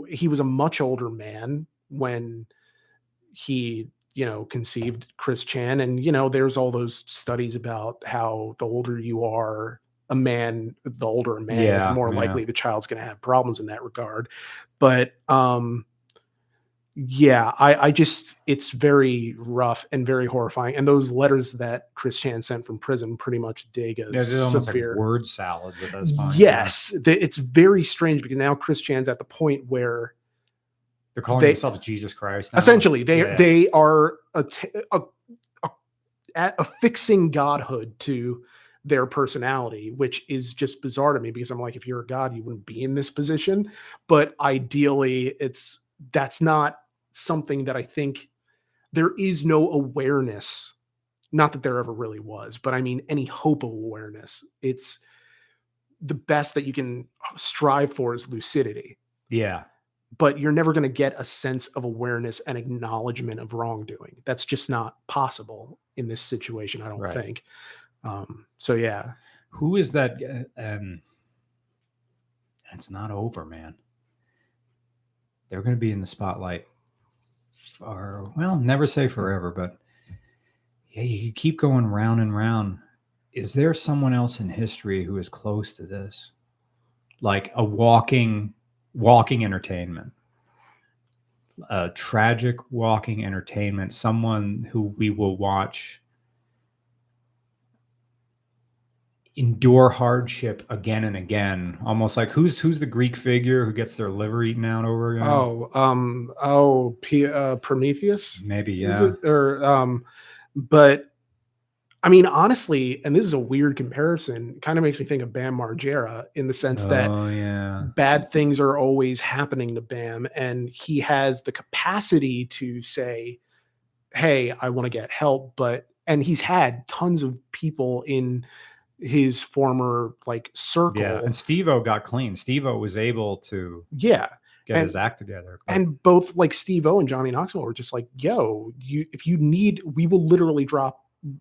he was a much older man when he, conceived Chris Chan. And, there's all those studies about how the older you are, the older a man is, the more likely the child's going to have problems in that regard. But I just, it's very rough and very horrifying. And those letters that Chris Chan sent from prison pretty much dig a severe like word salads at this point. Yes, it's very strange because now Chris Chan's at the point where they're calling themselves Jesus Christ now. Essentially, they are affixing godhood to their personality, which is just bizarre to me because I'm like, if you're a god, you wouldn't be in this position. But ideally, that's not something that I think there is no awareness. Not that there ever really was, but I mean, any hope of awareness. It's the best that you can strive for is lucidity. Yeah. But you're never going to get a sense of awareness and acknowledgement of wrongdoing. That's just not possible in this situation, I don't think. So yeah. Who is that? It's not over, man. They're going to be in the spotlight for, well, never say forever, but yeah, you keep going round and round. Is there someone else in history who is close to this? Like a walking entertainment, a tragic walking entertainment, someone who we will watch endure hardship again and again, almost like who's the Greek figure who gets their liver eaten out over again? Prometheus, maybe, yeah. But I mean, honestly, and this is a weird comparison, kind of makes me think of Bam Margera in the sense that bad things are always happening to Bam, and he has the capacity to say, hey, I want to get help, and he's had tons of people in his former like circle. Yeah, and Steve-O got clean. Steve-O was able to get his act together. And both like Steve-O and Johnny Knoxville were just like, yo, if you need, we will literally drop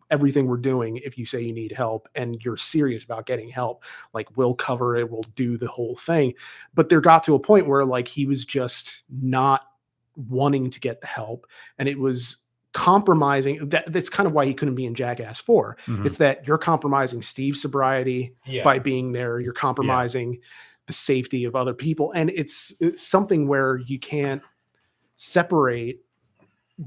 everything we're doing if you say you need help and you're serious about getting help. Like, we'll cover it, we'll do the whole thing. But there got to a point where like he was just not wanting to get the help, and it was compromising. That's kind of why he couldn't be in Jackass 4. It's that you're compromising Steve's sobriety by being there. You're compromising the safety of other people. And it's something where you can't separate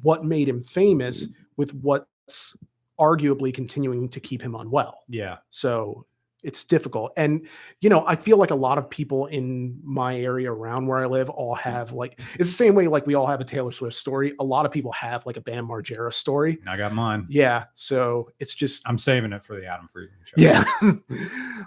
what made him famous with what's arguably continuing to keep him unwell. Yeah. So it's difficult. And, you know, I feel like a lot of people in my area around where I live all have like, it's the same way like we all have a Taylor Swift story. A lot of people have like a Bam Margera story. I got mine. Yeah. So it's just, I'm saving it for the Adam Friedman show. Yeah.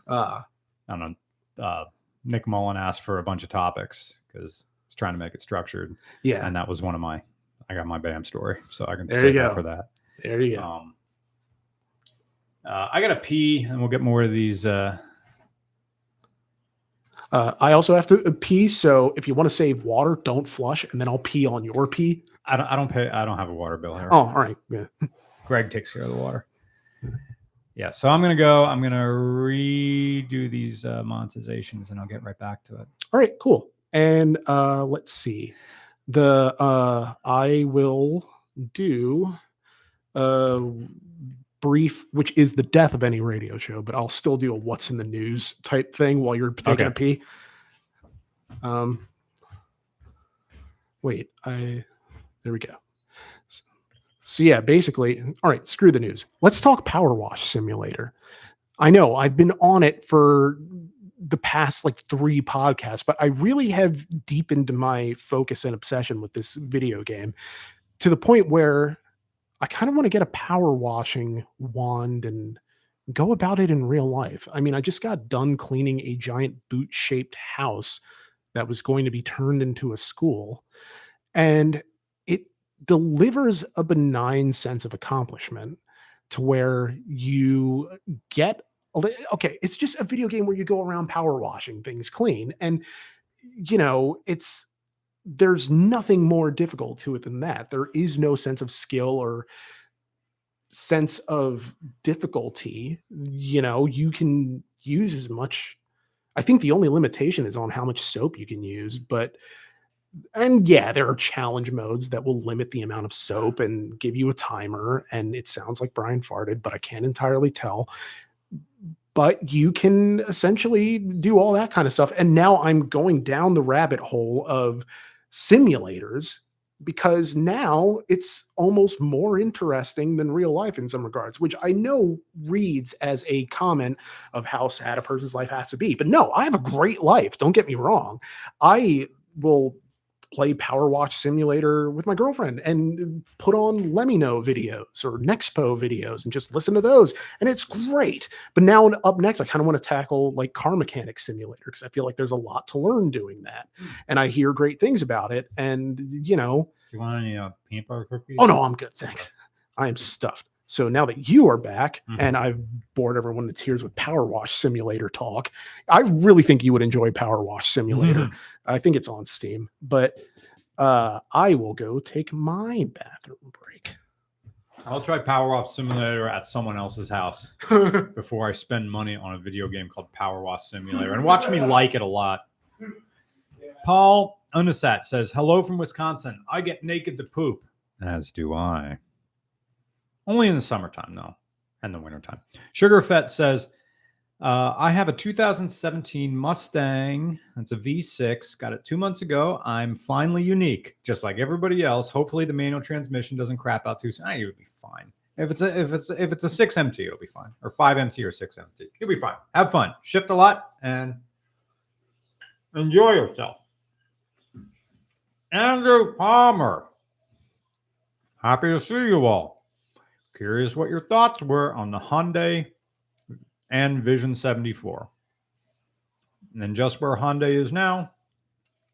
I don't know. Nick Mullen asked for a bunch of topics because he's trying to make it structured. Yeah. And that was one of I got my Bam story. So I can save that for that. There you go. I got to pee, and we'll get more of these. I also have to pee. So if you want to save water, don't flush, and then I'll pee on your pee. I don't have a water bill here. Oh, all right. Yeah. Greg takes care of the water. Yeah. So I'm going to go. I'm going to redo these monetizations, and I'll get right back to it. All right, cool. And let's see. I will do brief, which is the death of any radio show, but I'll still do a what's in the news type thing while you're taking a pee. There we go. So yeah, basically, all right, screw the news. Let's talk Power Wash Simulator. I know I've been on it for the past like 3 podcasts, but I really have deepened my focus and obsession with this video game to the point where I kind of want to get a power washing wand and go about it in real life. I mean, I just got done cleaning a giant boot-shaped house that was going to be turned into a school, and it delivers a benign sense of accomplishment to where you get, okay, it's just a video game where you go around power washing things clean. And, you know, there's nothing more difficult to it than that. There is no sense of skill or sense of difficulty. You know, you can use as much. I think the only limitation is on how much soap you can use, and yeah, there are challenge modes that will limit the amount of soap and give you a timer. And it sounds like Brian farted, but I can't entirely tell. But you can essentially do all that kind of stuff. And now I'm going down the rabbit hole of simulators because now it's almost more interesting than real life in some regards, which I know reads as a comment of how sad a person's life has to be. But no, I have a great life. Don't get me wrong. I will play Power Wash Simulator with my girlfriend and put on Lemino videos or Nexpo videos and just listen to those. And it's great. But now up next, I kind of want to tackle like Car Mechanic Simulator because I feel like there's a lot to learn doing that. And I hear great things about it. And, you know. Do you want any peanut butter cookies? Oh, no, I'm good. Thanks. I am stuffed. So now that you are back and I've bored everyone to tears with Power Wash Simulator talk, I really think you would enjoy Power Wash Simulator. I think it's on Steam, but I will go take my bathroom break. I'll try Power Wash Simulator at someone else's house before I spend money on a video game called Power Wash Simulator and watch me like it a lot. Paul Unisat says, hello from Wisconsin. I get naked to poop. As do I. Only in the summertime, though, and the wintertime. Sugar Fett says, I have a 2017 Mustang. That's a V6. Got it 2 months ago. I'm finally unique, just like everybody else. Hopefully, the manual transmission doesn't crap out too soon. You'll be fine. If it's a 6MT, you'll be fine, or 5MT or 6MT. You'll be fine. Have fun. Shift a lot and enjoy yourself. Andrew Palmer. Happy to see you all. Curious what your thoughts were on the Hyundai and Vision 74. And then just where Hyundai is now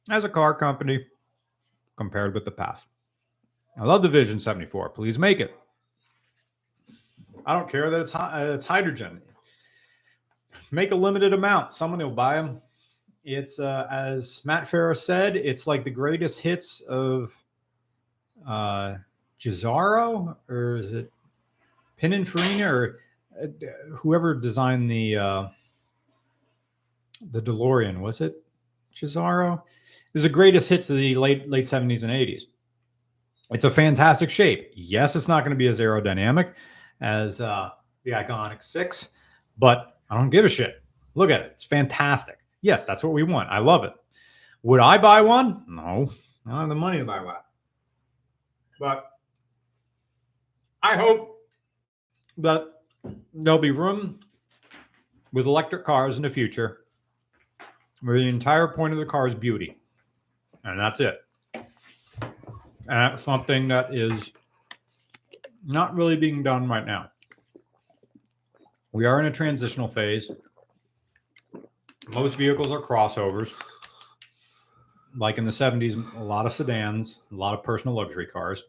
as a car company compared with the past. I love the Vision 74. Please make it. I don't care that it's hydrogen. Make a limited amount. Someone will buy them. It's, as Matt Farah said, it's like the greatest hits of Giugiaro, or is it Pininfarina, or whoever designed the DeLorean? Was it Giugiaro? It was the greatest hits of the late 70s and 80s. It's a fantastic shape. Yes, it's not going to be as aerodynamic as the iconic 6, but I don't give a shit. Look at it. It's fantastic. Yes, that's what we want. I love it. Would I buy one? No. I don't have the money to buy one. But I hope that there'll be room with electric cars in the future where the entire point of the car is beauty. And that's it. And that's something that is not really being done right now. We are in a transitional phase. Most vehicles are crossovers. Like in the 70s, a lot of sedans, a lot of personal luxury cars.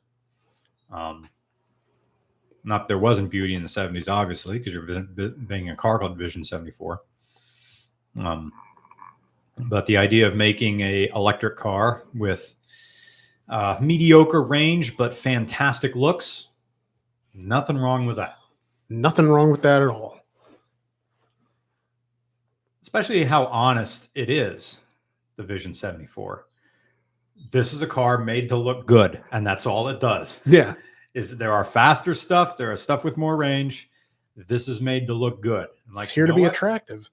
Not there wasn't beauty in the 70s, obviously, because you're being a car called Vision 74. But the idea of making a electric car with mediocre range but fantastic looks, nothing wrong with that. Nothing wrong with that at all. Especially how honest it is, the Vision 74. This is a car made to look good, and that's all it does. Yeah. There are faster stuff, there are stuff with more range. This is made to look good. Like, it's here to be attractive.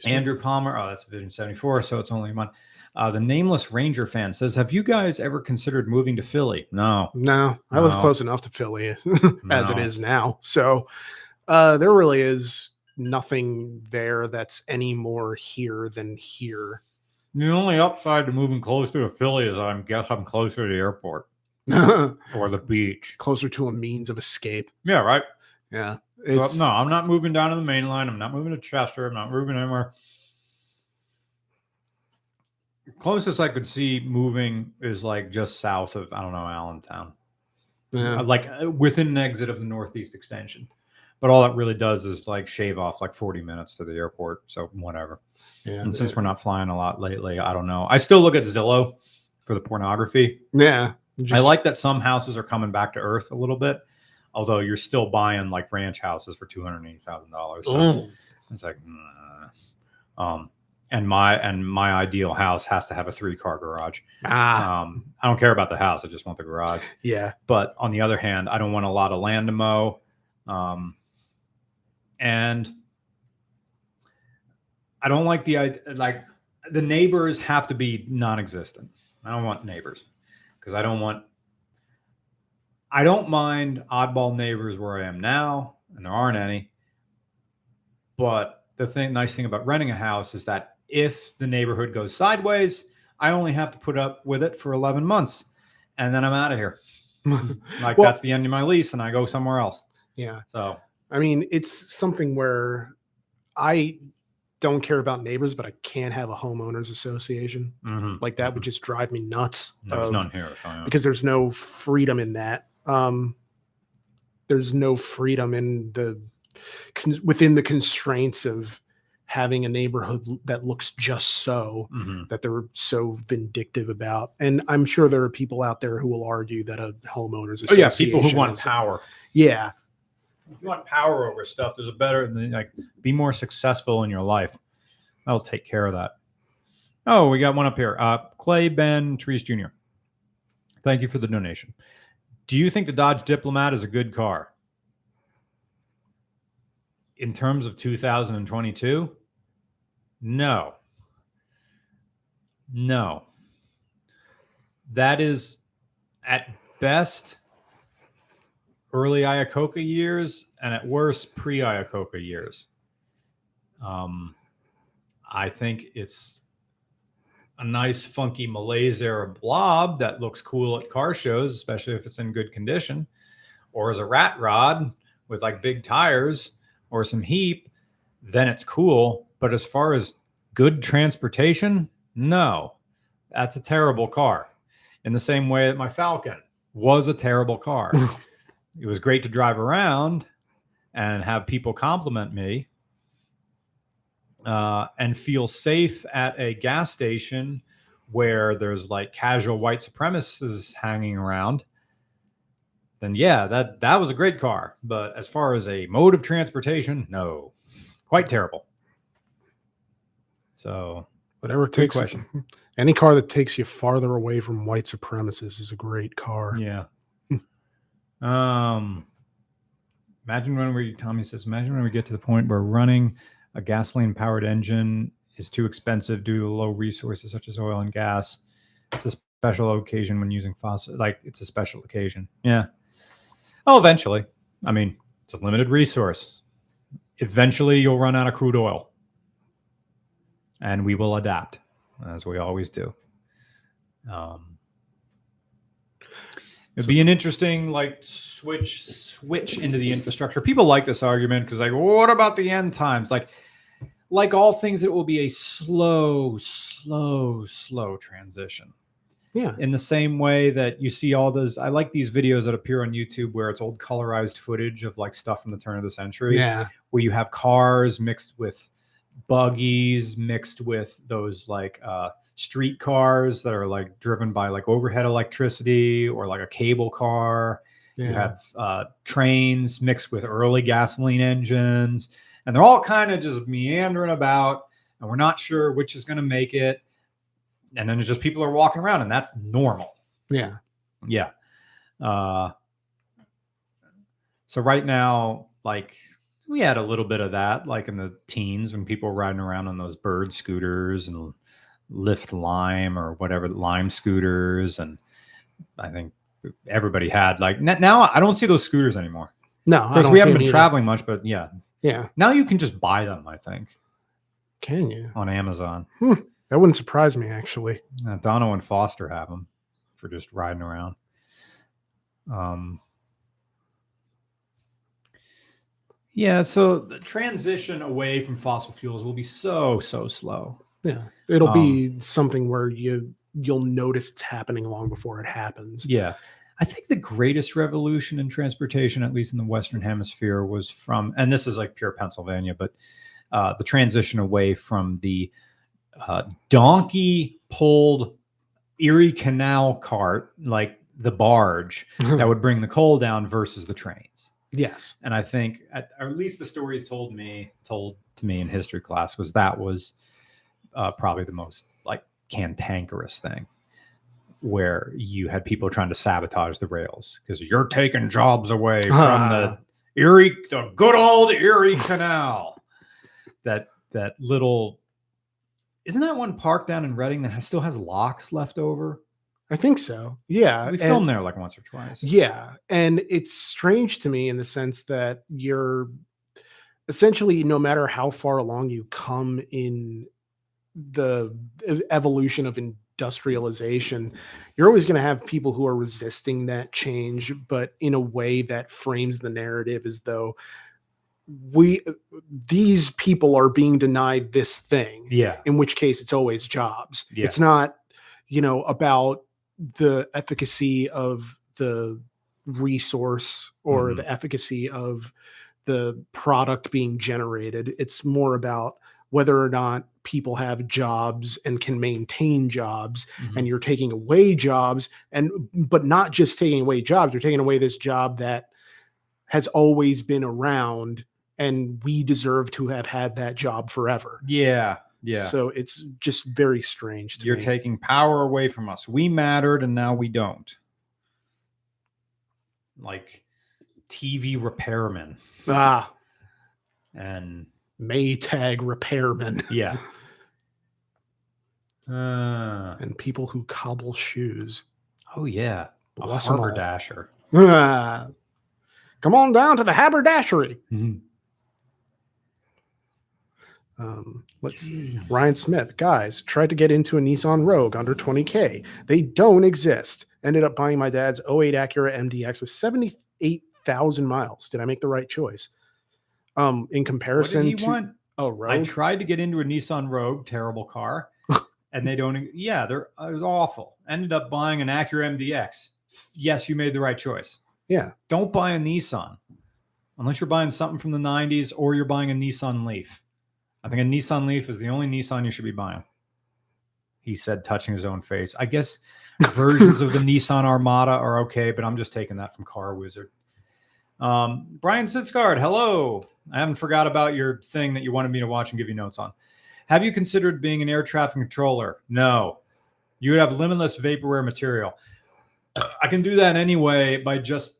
Andrew Palmer. Oh, that's Vision 74, so it's only one. The Nameless Ranger fan says, have you guys ever considered moving to Philly? No. I live close enough to Philly as it is now. So there really is nothing there that's any more here than here. The only upside to moving closer to Philly is I'm closer to the airport or the beach. Closer to a means of escape. Yeah, right. Yeah. No, I'm not moving down to the main line. I'm not moving to Chester. I'm not moving anywhere. The closest I could see moving is like just south of, I don't know, Allentown. Yeah. Like within an exit of the Northeast Extension. But all that really does is like shave off like 40 minutes to the airport. So whatever. Yeah. And since we're not flying a lot lately, I don't know. I still look at Zillow for the pornography. Yeah. I like that some houses are coming back to earth a little bit. Although you're still buying like ranch houses for $280,000. So it's like, and my ideal house has to have a 3-car garage. I don't care about the house. I just want the garage. Yeah. But on the other hand, I don't want a lot of land to mow. And I don't like the neighbors have to be non-existent. I don't want neighbors because I don't mind oddball neighbors where I am now, and there aren't any. But the nice thing about renting a house is that if the neighborhood goes sideways, I only have to put up with it for 11 months and then I'm out of here. Like Well, that's the end of my lease and I go somewhere else. Yeah. So, I mean, it's something where I don't care about neighbors, but I can't have a homeowners association. Like that would just drive me nuts. There's none here. So, yeah. Because there's no freedom in that. There's no freedom in within the constraints of having a neighborhood that looks just so that they're so vindictive about. And I'm sure there are people out there who will argue that a homeowners association. People who want power. Yeah. If you want power over stuff, there's a better, like, be more successful in your life. I'll take care of that. Oh, we got one up here. Clay Ben Trees Jr. Thank you for the donation. Do you think the Dodge Diplomat is a good car? In terms of 2022? No. That is at best early Iacocca years and at worst pre-Iacocca years. I think it's a nice funky Malaise era blob that looks cool at car shows, especially if it's in good condition, or as a rat rod with like big tires or some heap, then it's cool. But as far as good transportation, no, that's a terrible car. In the same way that my Falcon was a terrible car. It was great to drive around and have people compliment me and feel safe at a gas station where there's like casual white supremacists hanging around. Then yeah, that was a great car. But as far as a mode of transportation, no, quite terrible. So whatever it takes. Question. Any car that takes you farther away from white supremacists is a great car. Yeah. Tommy says, imagine when we get to the point where running a gasoline powered engine is too expensive due to low resources such as oil and gas. It's a special occasion when using fossil, like it's a special occasion. Yeah. Oh, eventually. I mean, it's a limited resource. Eventually you'll run out of crude oil. And we will adapt, as we always do. It'd be an interesting like switch into the infrastructure. People like this argument because like, what about the end times? Like all things, it will be a slow transition. Yeah. In the same way that you see all those, I like these videos that appear on YouTube where it's old colorized footage of like stuff from the turn of the century. Yeah. Where you have cars mixed with buggies, mixed with those like street cars that are like driven by like overhead electricity or like a cable car. Yeah. You have trains mixed with early gasoline engines, and they're all kind of just meandering about, and we're not sure which is going to make it. And then it's just people are walking around, and that's normal. Yeah. Yeah. So right now, like we had a little bit of that, like in the teens when people were riding around on those bird scooters and Lyft Lime or whatever, Lime scooters. And I think everybody had like, now I don't see those scooters anymore. No, because we haven't been traveling much, but yeah. Yeah. Now you can just buy them, I think. Can you? On Amazon. That wouldn't surprise me, actually. Dono and Foster have them for just riding around. Yeah, so the transition away from fossil fuels will be so slow. Yeah, it'll be something where you'll notice it's happening long before it happens. Yeah, I think the greatest revolution in transportation, at least in the Western Hemisphere, was from, and this is like pure Pennsylvania, but the transition away from the donkey-pulled Erie Canal cart, like the barge that would bring the coal down versus the trains. Yes. And I think, or at least the stories told to me in history class, was probably the most like cantankerous thing, where you had people trying to sabotage the rails because you're taking jobs away from the good old Erie Canal. That little, isn't that one park down in Reading that still has locks left over? I think so. Yeah. We filmed there like once or twice. Yeah. And it's strange to me in the sense that essentially, no matter how far along you come in the evolution of industrialization, you're always going to have people who are resisting that change, but in a way that frames the narrative as though these people are being denied this thing. Yeah. In which case it's always jobs. Yeah. It's not, about the efficacy of the resource or the efficacy of the product being generated. It's more about whether or not people have jobs and can maintain jobs, and you're taking away jobs, but not just taking away jobs, you're taking away this job that has always been around, and we deserve to have had that job forever. Yeah. Yeah. So it's just very strange to me. You're taking power away from us. We mattered and now we don't. Like TV repairmen. And Maytag repairmen. Yeah. And people who cobble shoes. Oh yeah. Bless A 'em all. haberdasher. Come on down to the haberdashery. Let's see. Ryan Smith, guys, tried to get into a Nissan Rogue under 20K. They don't exist. Ended up buying my dad's 08 Acura MDX with 78,000 miles. Did I make the right choice? In comparison What did he want? Rogue? I tried to get into a Nissan Rogue, terrible car, and they don't. Yeah, it was awful. Ended up buying an Acura MDX. Yes, you made the right choice. Yeah. Don't buy a Nissan unless you're buying something from the 90s or you're buying a Nissan Leaf. I think a Nissan Leaf is the only Nissan you should be buying. He said, touching his own face. I guess versions of the Nissan Armada are okay, but I'm just taking that from Car Wizard. Brian Sitzgard, hello. I haven't forgot about your thing that you wanted me to watch and give you notes on. Have you considered being an air traffic controller? No. You would have limitless vaporware material. I can do that anyway by just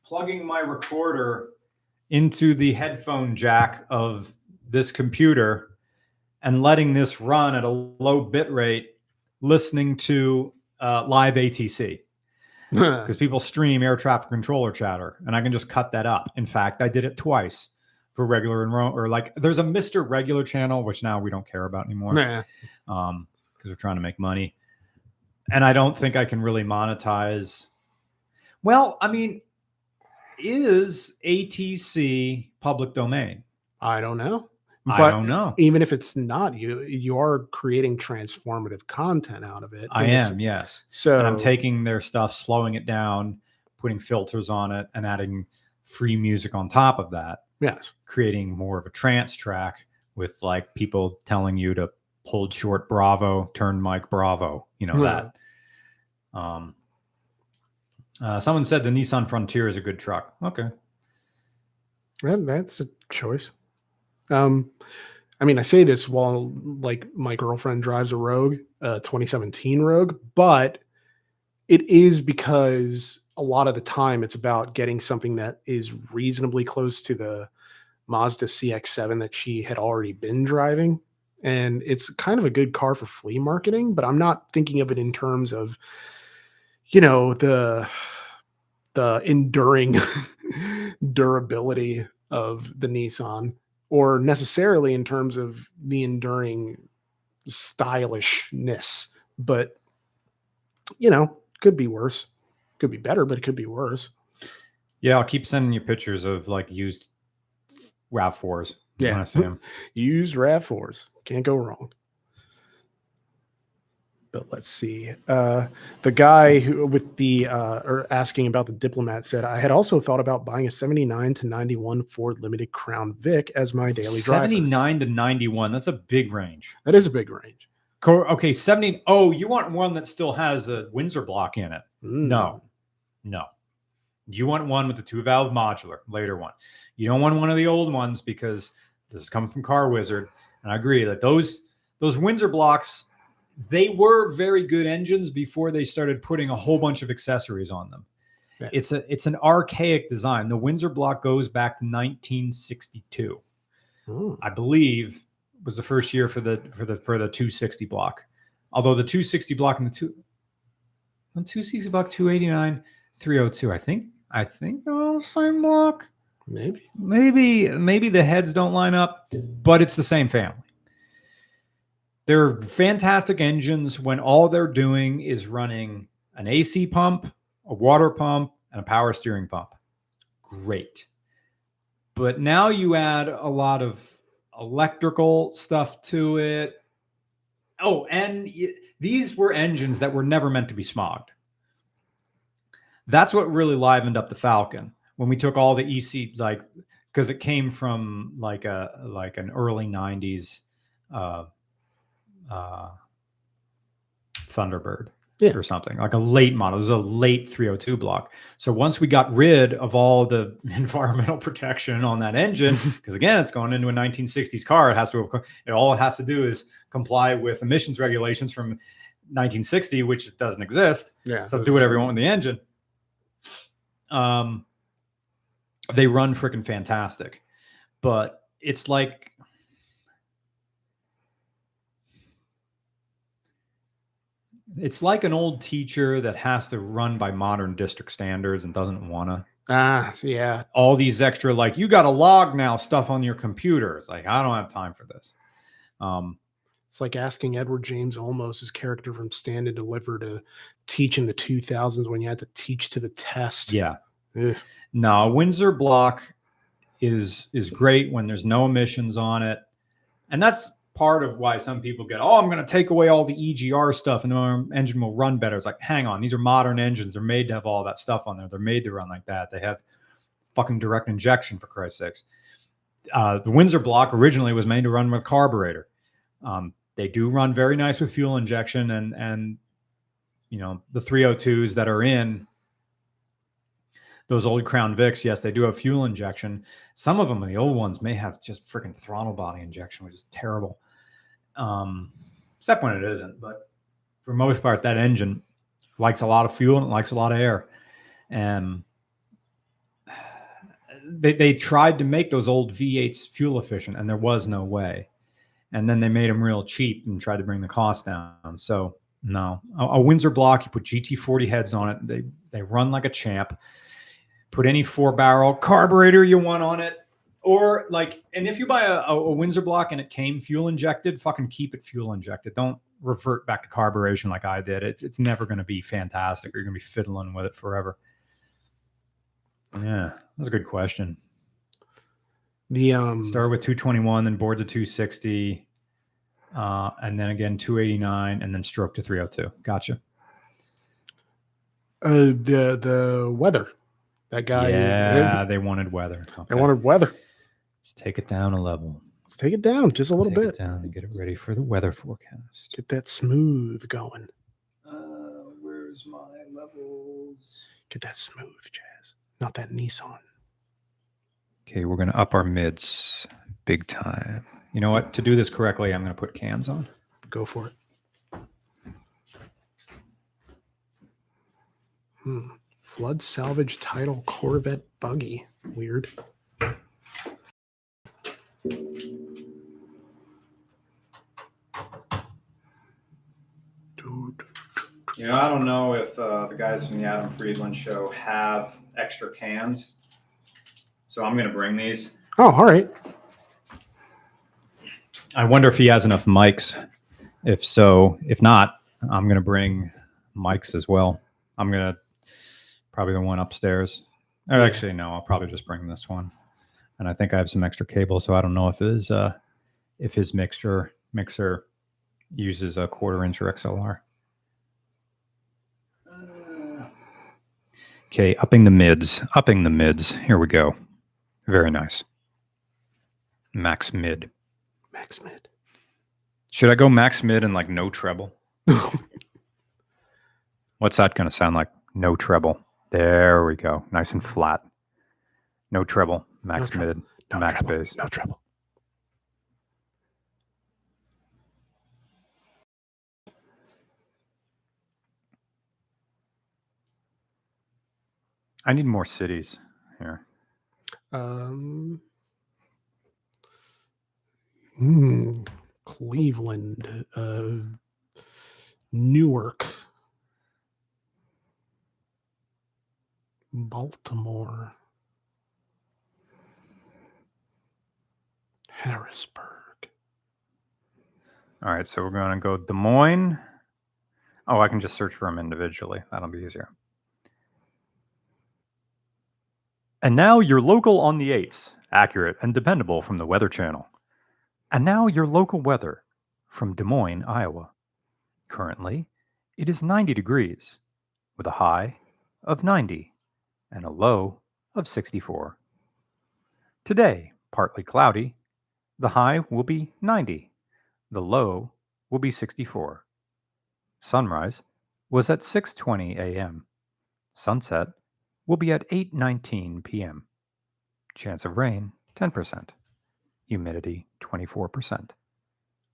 plugging my recorder into the headphone jack of this computer and letting this run at a low bit rate, listening to live ATC. Because people stream air traffic controller chatter, and I can just cut that up. In fact, I did it twice for regular and or like there's a Mr. Regular channel, which now we don't care about anymore. Because we're trying to make money. And I don't think I can really monetize. Well, I mean, is ATC public domain? I don't know. I don't know. Even if it's not, you are creating transformative content out of it. I am, yes. So and I'm taking their stuff, slowing it down, putting filters on it, and adding free music on top of that. Yes. Creating more of a trance track with like people telling you to hold short Bravo, turn mic Bravo, that. Someone said the Nissan Frontier is a good truck. Okay. That's a choice. I mean, I say this while like my girlfriend drives a Rogue, 2017 Rogue, but it is because a lot of the time it's about getting something that is reasonably close to the Mazda CX-7 that she had already been driving. And it's kind of a good car for flea marketing, but I'm not thinking of it in terms of, the enduring durability of the Nissan, or necessarily in terms of the enduring stylishness. But, could be worse. Could be better, but it could be worse. Yeah, I'll keep sending you pictures of like used RAV4s. Yeah, used RAV4s. Can't go wrong. But let's see. The guy who with the or asking about the Diplomat said, I had also thought about buying a 79 to 91 Ford Limited Crown Vic as my daily driver. 79 to 91. That's a big range. That is a big range. Okay, 70. Oh, you want one that still has a Windsor block in it? No. You want one with the 2-valve modular, later one. You don't want one of the old ones because this is coming from Car Wizard. And I agree that those Windsor blocks, they were very good engines before they started putting a whole bunch of accessories on them. Yeah. It's an archaic design. The Windsor block goes back to 1962. I believe was the first year for the 260 block. Although the 260 block and the 260 block 289 302, I think I think they're all the same block. Maybe. Maybe the heads don't line up, but it's the same family. They're fantastic engines when all they're doing is running an AC pump, a water pump, and a power steering pump. Great. But now you add a lot of electrical stuff to it. Oh, and these were engines that were never meant to be smogged. That's what really livened up the Falcon when we took all the EC, like, because it came from like an early 90s Thunderbird or something, like a late model. It was a late 302 block. So once we got rid of all the environmental protection on that engine, because again, it's going into a 1960s car, all it has to do is comply with emissions regulations from 1960, which doesn't exist. Yeah. So do whatever you want with the engine. They run freaking fantastic, but it's like, an old teacher that has to run by modern district standards and doesn't want to. Yeah. All these extra, like, you got to log now stuff on your computer. It's like, I don't have time for this. It's like asking Edward James Olmos, his character from Stand and Deliver, to teach in the 2000s when you had to teach to the test. Yeah. Ugh. No, a Windsor block is great when there's no emissions on it. And that's part of why some people get, I'm going to take away all the EGR stuff and our engine will run better. It's like, hang on, these are modern engines. They're made to have all that stuff on there. They're made to run like that. They have fucking direct injection, for Christ's sakes. The Windsor block originally was made to run with carburetor. They do run very nice with fuel injection, and you know, the 302s that are in those old Crown Vics, yes, they do have fuel injection. Some of them, the old ones, may have just freaking throttle body injection, which is terrible. Except when it isn't. But for the most part, that engine likes a lot of fuel and it likes a lot of air. And they tried to make those old V8s fuel efficient, and there was no way. And then they made them real cheap and tried to bring the cost down. So no, a Windsor block, you put GT40 heads on it. They run like a champ. Put any 4-barrel carburetor you want on it. Or like, and if you buy a Windsor block and it came fuel injected, fucking keep it fuel injected. Don't revert back to carburation like I did. It's never going to be fantastic, or you're going to be fiddling with it forever. Yeah, that's a good question. The start with 221, then board to 260, and then again 289, and then stroke to 302. Gotcha. The weather. That guy. Yeah, they wanted weather. Okay. They wanted weather. Let's take it down a level. Let's take it down just a little bit. Take it down and get it ready for the weather forecast. Get that smooth going. Where's my levels? Get that smooth jazz. Not that Nissan. Okay, we're going to up our mids big time. You know what? To do this correctly, I'm going to put cans on. Go for it. Flood salvage title Corvette buggy. Weird. You know, I don't know if the guys from the Adam Friedland show have extra cans. So I'm going to bring these. Oh, all right. I wonder if he has enough mics. If so, if not, I'm going to bring mics as well. I'm going to probably the one upstairs. Or actually, no, I'll probably just bring this one. And I think I have some extra cable, so I don't know if his mixer uses a 1/4-inch or XLR. Okay, upping the mids. Here we go. Very nice. Max mid. Should I go max mid and like no treble? What's that going to sound like? No treble. There we go. Nice and flat. No treble. Max mid. No max treble. bass. No treble. I need more cities here. Cleveland, Newark, Baltimore. Harrisburg. All right, so we're going to go Des Moines. Oh, I can just search for them individually. That'll be easier. And now your local on the 8s, accurate and dependable from the Weather Channel. And now your local weather from Des Moines, Iowa. Currently, it is 90 degrees with a high of 90 and a low of 64. Today, partly cloudy. The high will be 90. The low will be 64. Sunrise was at 6:20 a.m. Sunset will be at 8:19 p.m. Chance of rain 10%. Humidity 24%.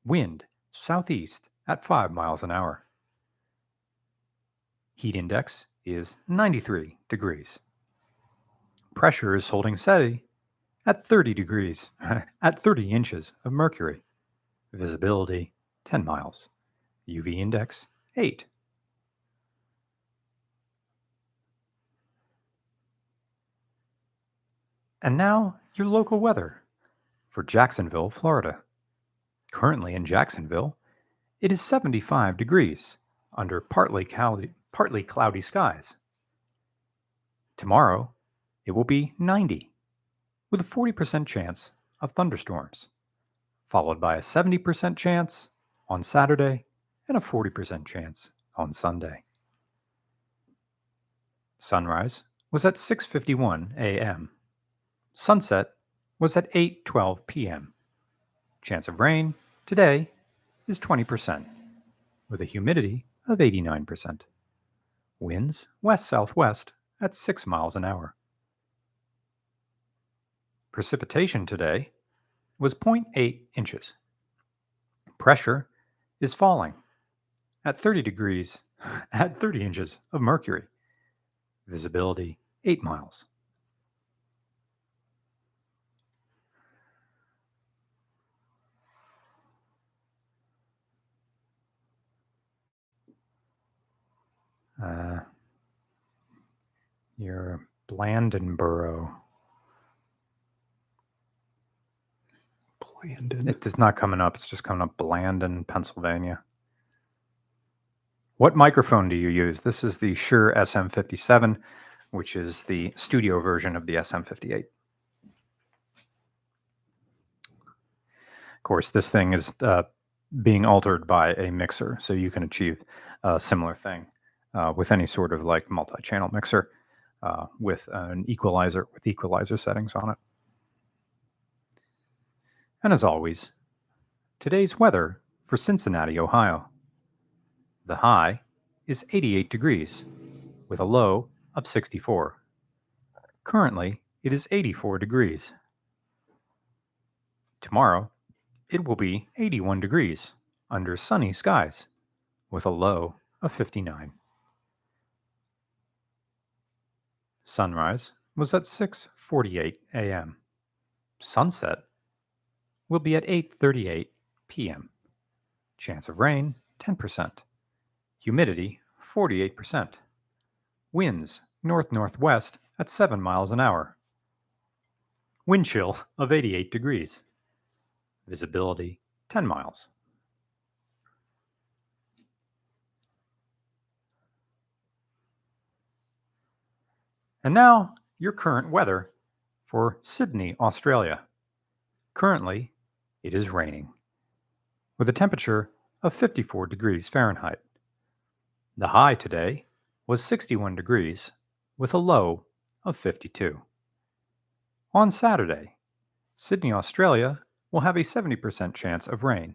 Wind southeast at 5 miles an hour. Heat index is 93 degrees. Pressure is holding steady at 30 degrees, at 30 inches of mercury. Visibility 10 miles. UV index 8. And now your local weather for Jacksonville, Florida. Currently in Jacksonville, it is 75 degrees under partly cloudy skies. Tomorrow, it will be 90 with a 40% chance of thunderstorms, followed by a 70% chance on Saturday and a 40% chance on Sunday. Sunrise was at 6:51 a.m. Sunset was at 8:12 p.m. Chance of rain today is 20%, with a humidity of 89%. Winds west-southwest at 6 miles an hour. Precipitation today was 0.8 inches. Pressure is falling at 30 inches of mercury. Visibility 8 miles. Your Blandonboro. Blandon. It is not coming up. It's just coming up Blandon, Pennsylvania. What microphone do you use? This is the Shure SM57, which is the studio version of the SM58. Of course, this thing is being altered by a mixer, so you can achieve a similar thing with any sort of like multi-channel mixer with an equalizer, with equalizer settings on it. And as always, today's weather for Cincinnati, Ohio. The high is 88 degrees with a low of 64. Currently, it is 84 degrees. Tomorrow, it will be 81 degrees under sunny skies with a low of 59. Sunrise was at 6:48 a.m. Sunset will be at 8:38 p.m. Chance of rain 10%. Humidity 48%. Winds north-northwest at 7 miles an hour. Wind chill of 88 degrees. Visibility 10 miles. And now your current weather for Sydney, Australia. Currently, it is raining with a temperature of 54 degrees Fahrenheit. The high today was 61 degrees with a low of 52. On Saturday, Sydney, Australia will have a 70% chance of rain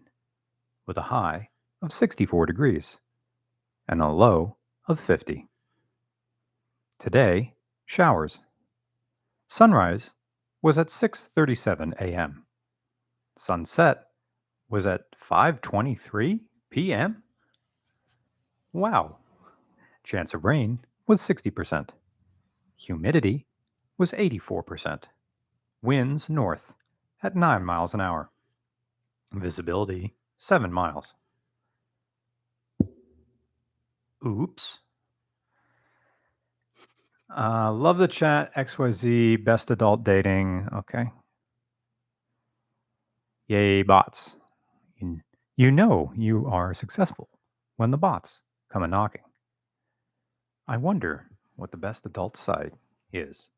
with a high of 64 degrees and a low of 50. Today, showers. Sunrise was at 6:37 a.m. Sunset was at 5:23 p.m. Wow. Chance of rain was 60%. Humidity was 84%. Winds north at 9 miles an hour. Visibility 7 miles. Oops. Love the chat. XYZ, best adult dating. Okay. Yay, bots. You know you are successful when the bots come a knocking. I wonder what the best adult site is.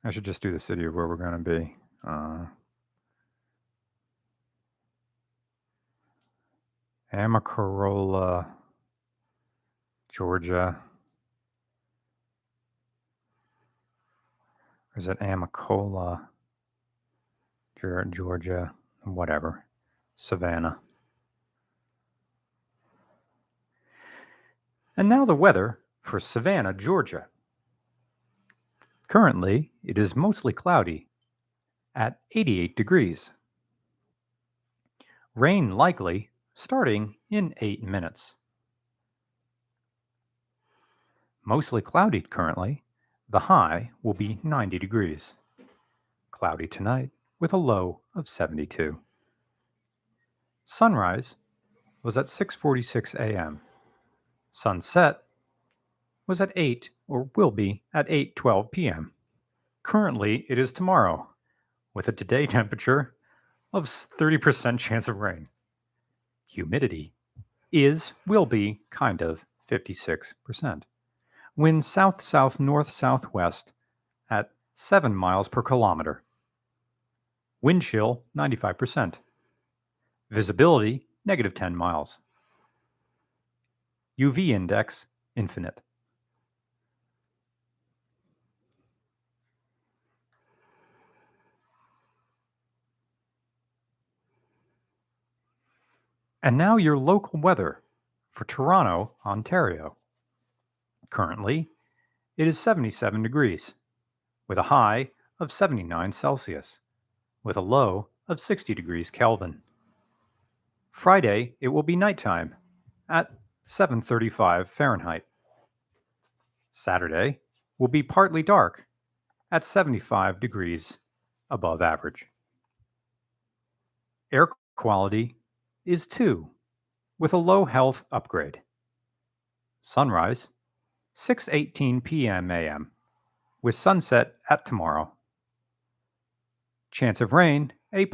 I should just do the city of where we're going to be. Amacorola, Georgia. Or is it Amacola, Georgia? Whatever. Savannah. And now the weather for Savannah, Georgia. Currently, it is mostly cloudy at 88 degrees. Rain likely starting in 8 minutes. Mostly cloudy currently. The high will be 90 degrees. Cloudy tonight with a low of 72. Sunrise was at 6:46 a.m. Sunset was at 8 or will be at 8:12 p.m. Currently, it is tomorrow with a today temperature of 30% chance of rain. Humidity will be kind of 56%. Wind south-south north-southwest at 7 miles per kilometer. Wind chill 95%. Visibility negative 10 miles. UV index infinite. And now your local weather for Toronto, Ontario. Currently, it is 77 degrees with a high of 79 Celsius with a low of 60 degrees Kelvin. Friday, it will be nighttime at 7:35 Fahrenheit. Saturday will be partly dark at 75 degrees above average. Air quality is 2 with a low health upgrade. Sunrise 6:18 p.m. a.m. with sunset at tomorrow. Chance of rain A+.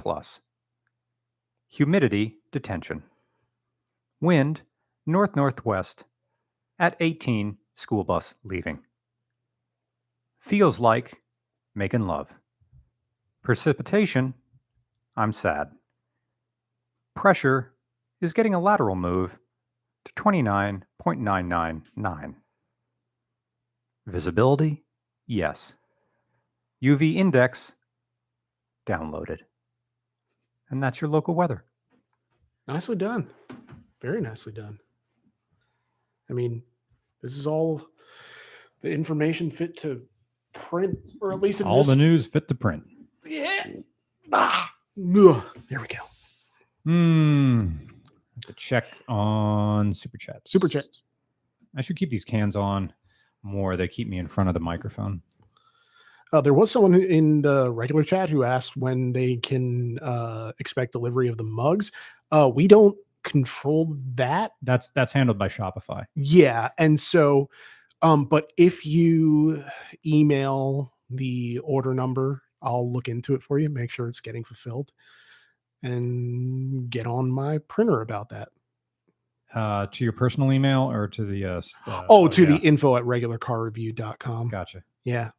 Humidity detention. Wind north-northwest at 18 school bus leaving. Feels like making love. Precipitation, I'm sad. Pressure is getting a lateral move to 29.999. Visibility, yes. UV index, downloaded. And that's your local weather. Nicely done. Very nicely done. I mean, this is all the information fit to print, or at least in all the news fit to print. Yeah. There we go. Have to check on super chats. Super chats. I should keep these cans on more. They keep me in front of the microphone. There was someone in the regular chat who asked when they can expect delivery of the mugs. We don't control that. That's handled by Shopify. Yeah, and so, but if you email the order number, I'll look into it for you, make sure it's getting fulfilled, and get on my printer about that. To your personal email or to the the info@regularcarreview.com. Gotcha. Yeah.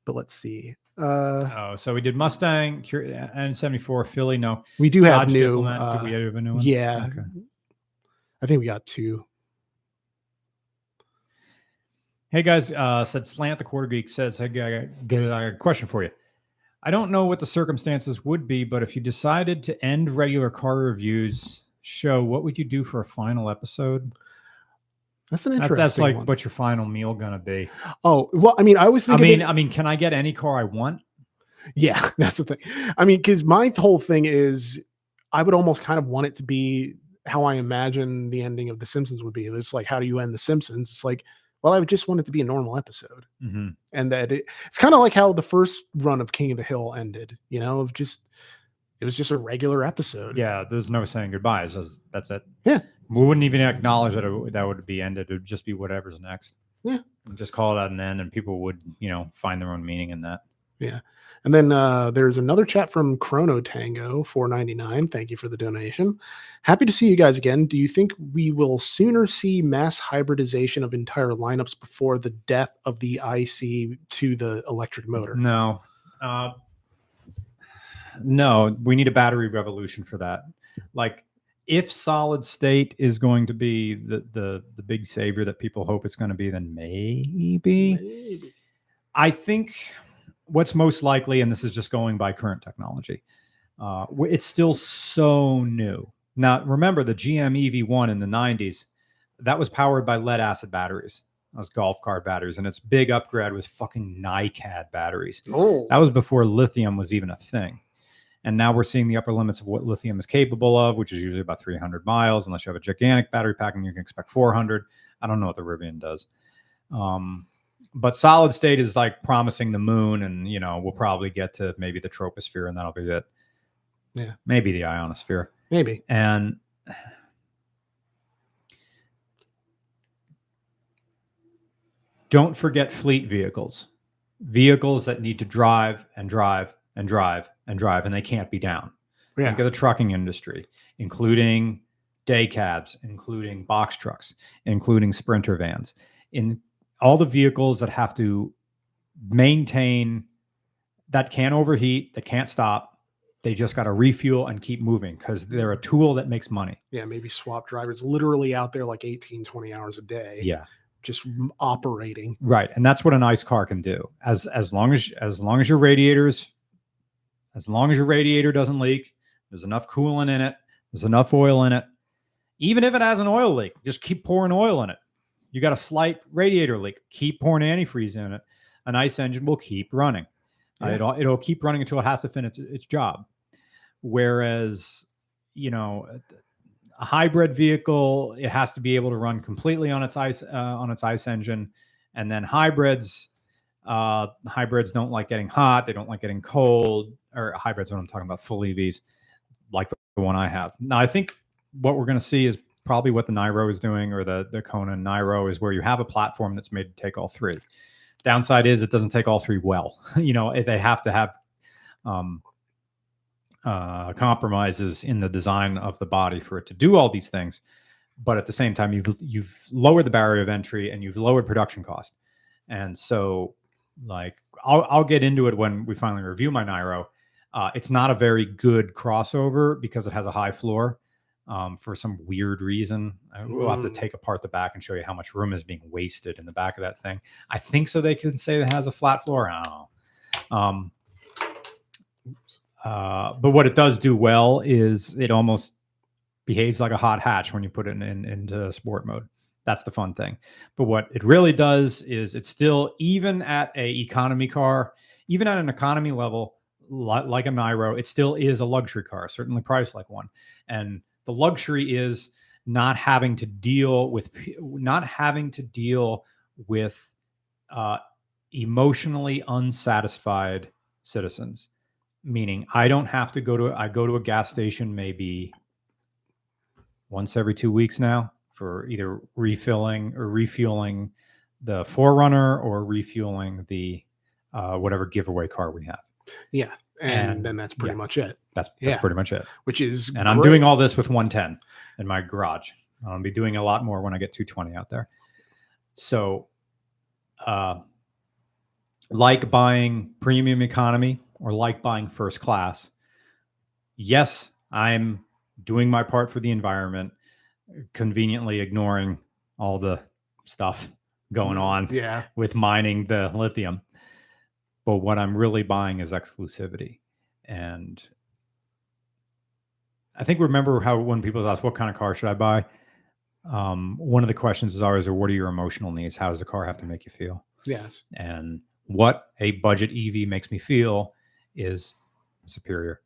But let's see. So we did Mustang, N74, Philly. No, we do have Dodge new. Diplomat. Do we have a new one? Yeah. Okay. I think we got 2. Hey guys, said Slant the Quarter Geek says, hey, I got a question for you. I don't know what the circumstances would be, but if you decided to end regular car reviews show, what would you do for a final episode? That's an interesting That's like one. what's your final meal gonna be? Oh, well, I mean, I was thinking. I mean, can I get any car I want? Yeah, that's the thing. I mean, because my whole thing is, I would almost kind of want it to be how I imagine the ending of The Simpsons would be. It's like, how do you end The Simpsons? It's like, well, I would just want it to be a normal episode, and that it's kind of like how the first run of King of the Hill ended. Of just It was just a regular episode. Yeah, there's no saying goodbye. That's it. Yeah. We wouldn't even acknowledge that that would be ended. It would just be whatever's next. Yeah. And just call it at an end, and people would, find their own meaning in that. Yeah. And then there's another chat from Chrono Tango, $4.99. Thank you for the donation. Happy to see you guys again. Do you think we will sooner see mass hybridization of entire lineups before the death of the IC to the electric motor? No. No, we need a battery revolution for that. Like, if solid state is going to be the big savior that people hope it's going to be, then maybe. I think what's most likely, and this is just going by current technology, it's still so new. Now, remember the GM EV1 in the 90s, that was powered by lead acid batteries. That was golf cart batteries, and its big upgrade was fucking NiCad batteries. Oh. That was before lithium was even a thing. And now we're seeing the upper limits of what lithium is capable of, which is usually about 300 miles. Unless you have a gigantic battery pack, and you can expect 400. I don't know what the Rivian does. But solid state is like promising the moon, and we'll probably get to maybe the troposphere, and that'll be it. Yeah, maybe the ionosphere. Maybe. And don't forget fleet vehicles that need to drive and drive and drive and drive, and they can't be down. Yeah. Think of the trucking industry, including day cabs, including box trucks, including sprinter vans, in all the vehicles that have to maintain, that can't overheat, that can't stop. They just got to refuel and keep moving because they're a tool that makes money. Yeah, maybe swap drivers literally out there like 18, 20 hours a day. Yeah. Just operating. Right. And that's what a nice car can do. As long as your radiator doesn't leak, there's enough coolant in it, there's enough oil in it. Even if it has an oil leak, just keep pouring oil in it. You got a slight radiator leak, keep pouring antifreeze in it. A nice engine will keep running. Yeah. It'll keep running until it has to finish its job. Whereas, a hybrid vehicle, it has to be able to run completely on its ICE engine. And then hybrids don't like getting hot. They don't like getting cold. Or hybrids, when I'm talking about full EVs, like the one I have. Now, I think what we're going to see is probably what the Niro is doing, or the Kona Niro, is where you have a platform that's made to take all three. Downside is it doesn't take all three well. If they have to have compromises in the design of the body for it to do all these things, but at the same time you've lowered the barrier of entry and you've lowered production cost. And so, like, I'll get into it when we finally review my Niro. It's not a very good crossover because it has a high floor for some weird reason. We'll have to take apart the back and show you how much room is being wasted in the back of that thing. I think so they can say it has a flat floor. I don't know. But what it does do well is it almost behaves like a hot hatch when you put it into sport mode. That's the fun thing. But what it really does is it's still, even at an economy car, even at an economy level, like a Niro, it still is a luxury car, certainly priced like one. And the luxury is not having to deal with emotionally unsatisfied citizens. Meaning, I don't have to go to a gas station maybe once every 2 weeks now for either refilling or refueling the 4Runner or refueling the whatever giveaway car we have. Yeah. And then that's pretty much it. That's pretty much it. Which is great. I'm doing all this with 110 in my garage. I'll be doing a lot more when I get 220 out there. So, like buying premium economy or like buying first class, yes, I'm doing my part for the environment, conveniently ignoring all the stuff going on with mining the lithium. But what I'm really buying is exclusivity. And I think, remember how when people ask, what kind of car should I buy? One of the questions is always, what are your emotional needs? How does the car have to make you feel? Yes. And what a budget EV makes me feel is superior.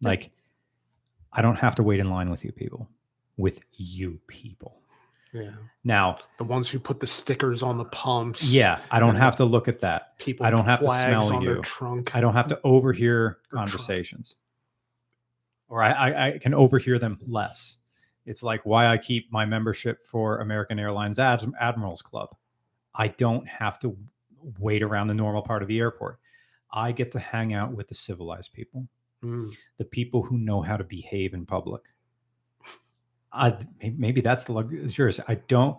Yeah. Like, I don't have to wait in line with you people. Yeah. Now, the ones who put the stickers on the pumps. Yeah. I don't have to look at that. People. I don't have to smell on you. their trunk. I don't have to overhear conversations. or I can overhear them less. It's like why I keep my membership for American Airlines Admirals Club. I don't have to wait around the normal part of the airport. I get to hang out with the civilized people, the people who know how to behave in public. Maybe that's the luxurious. I don't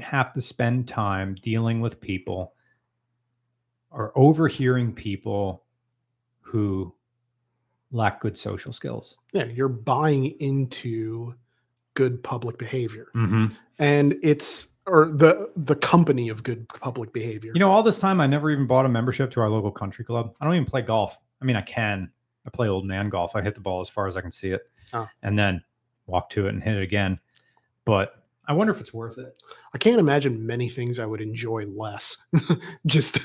have to spend time dealing with people or overhearing people who lack good social skills. Yeah, you're buying into good public behavior, Mm-hmm. and or the company of good public behavior. You know, all this time I never even bought a membership to our local country club. I don't even play golf. I mean, I play old man golf. I hit the ball as far as I can see it, and then walk to it and hit it again. But I wonder if it's worth it. I can't imagine many things I would enjoy less. Just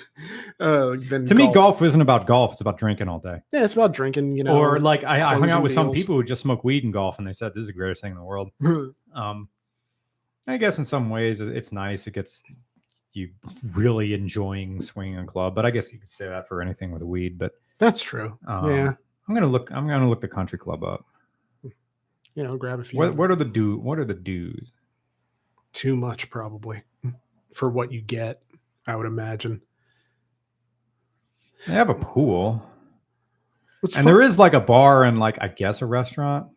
than to me, golf isn't about golf. It's about drinking all day. Yeah, it's about drinking, you know. Or like I hung out with some people who just smoke weed and golf, and they said this is the greatest thing in the world. I guess in some ways it's nice. It gets you really enjoying swinging a club, but I guess you could say that for anything with weed. But that's true. Yeah, I'm gonna look the country club up. You know, grab a few. What are the dues? Too much, probably, for what you get, I would imagine. They have a pool. There is like a bar and like, I guess, a restaurant.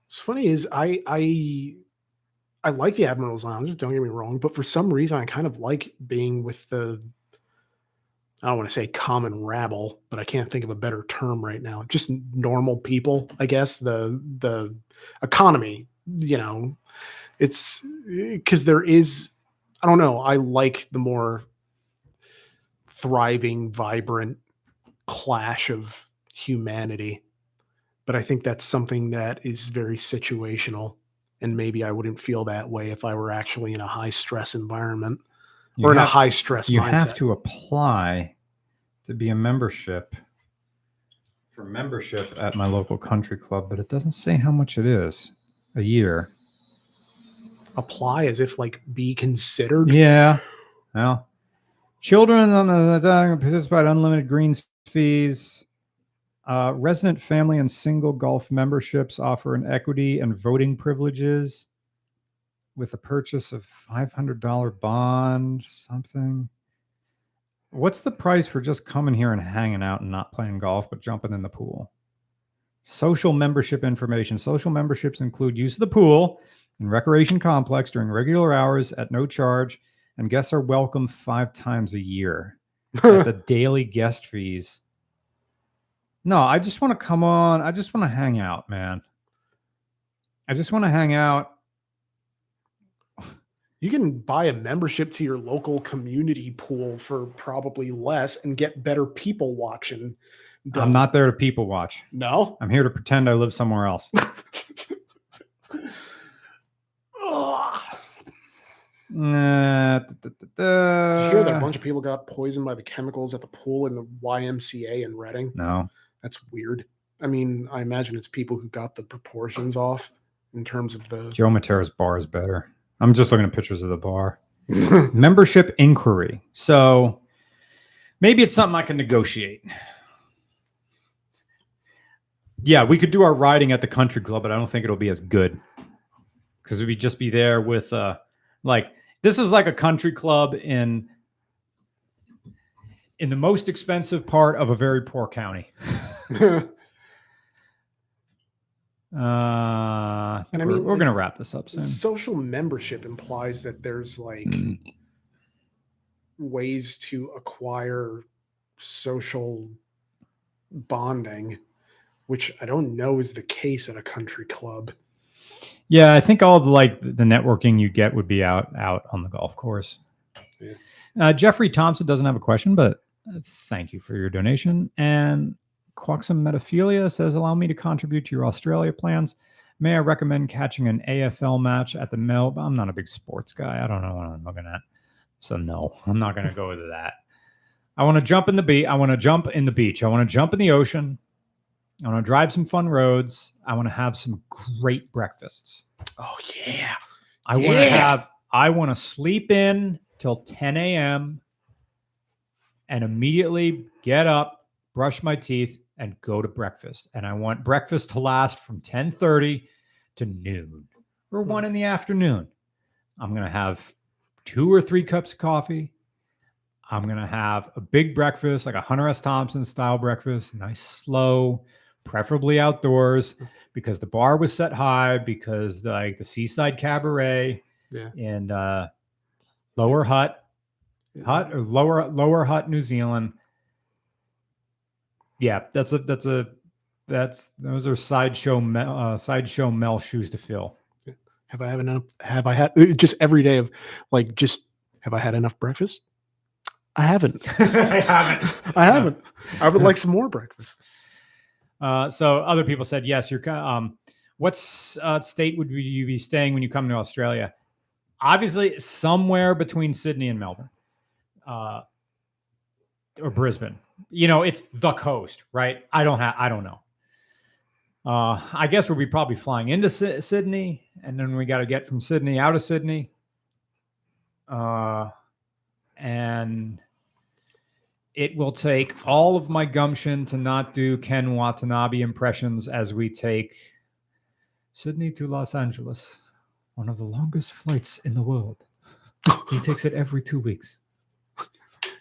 What's funny is I like the Admiral's Lounge, don't get me wrong, but for some reason I kind of like being with the, I don't want to say common rabble, but I can't think of a better term right now. Just normal people, I guess. The economy, you know, it's because there is, I don't know, I like the more thriving, vibrant clash of humanity. But I think that's something that is very situational. And maybe I wouldn't feel that way if I were actually in a high stress environment or in a high stress mindset. You have to apply to be a membership at my local country club, but it doesn't say how much it is a year. Apply as if like be considered? Yeah. Well, children on the participate unlimited greens fees. Resident, family, and single golf memberships offer an equity and voting privileges with the purchase of $500 bond, something. What's the price for just coming here and hanging out and not playing golf, but jumping in the pool? Social membership information. Social memberships include use of the pool and recreation complex during regular hours at no charge, and guests are welcome 5 times a year at the daily guest fees. No, I just want to come on. I just want to hang out, man. I just want to hang out. You can buy a membership to your local community pool for probably less and get better people watching done. I'm not there to people watch. No? I'm here to pretend I live somewhere else. Did you hear that a bunch of people got poisoned by the chemicals at the pool in the YMCA in Reading? No. That's weird. I mean, I imagine it's people who got the proportions off in terms of the... Joe Matera's bar is better. I'm just looking at pictures of the bar. Membership inquiry. So maybe it's something I can negotiate. Yeah, we could do our riding at the country club, but I don't think it'll be as good. Because we'd just be there with, this is like a country club in the most expensive part of a very poor county. And I mean, we're going to wrap this up soon. Social membership implies that there's like ways to acquire social bonding, which I don't know is the case at a country club. Yeah, I think all the networking you get would be out on the golf course. Yeah. Jeffrey Thompson doesn't have a question, but thank you for your donation. And Quaxum Metaphilia says, allow me to contribute to your Australia plans. May I recommend catching an AFL match at the Mel? I'm not a big sports guy. I don't know what I'm looking at. So no, I'm not going to go into that. I want to jump in the beach. I want to jump in the beach. I want to jump in the ocean. I want to drive some fun roads. I want to have some great breakfasts. Oh yeah. I want to sleep in till 10 a.m. and immediately get up, brush my teeth, and go to breakfast. And I want breakfast to last from 10:30 to noon or 1 in the afternoon. I'm going to have 2 or 3 cups of coffee. I'm going to have a big breakfast, like a Hunter S. Thompson style breakfast, nice, slow, preferably outdoors, because the bar was set high, because the Seaside Cabaret in Lower Hutt, Lower Hutt, New Zealand. Yeah, those are sideshow Mel shoes to fill. Have I had just every day of like, have I had enough breakfast? I haven't. I haven't. I would like some more breakfast. So other people said, yes, what state would you be staying when you come to Australia? Obviously somewhere between Sydney and Melbourne, or Brisbane. It's the coast, right? I don't know. I guess we'll be probably flying into Sydney, and then we got to get from Sydney out of Sydney. And it will take all of my gumption to not do Ken Watanabe impressions as we take Sydney to Los Angeles, one of the longest flights in the world. He takes it every 2 weeks.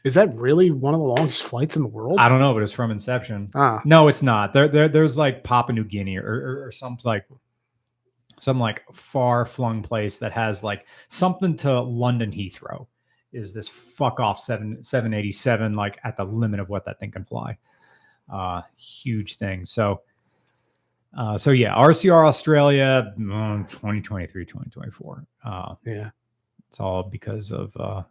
Is that really one of the longest flights in the world? I don't know, but it's from Inception. No, it's not. There's like Papua New Guinea or some far flung place that has like something to London Heathrow. Is this fuck off 787 like at the limit of what that thing can fly? Huge thing. So yeah, RCR Australia 2023, 2024. Yeah, it's all because of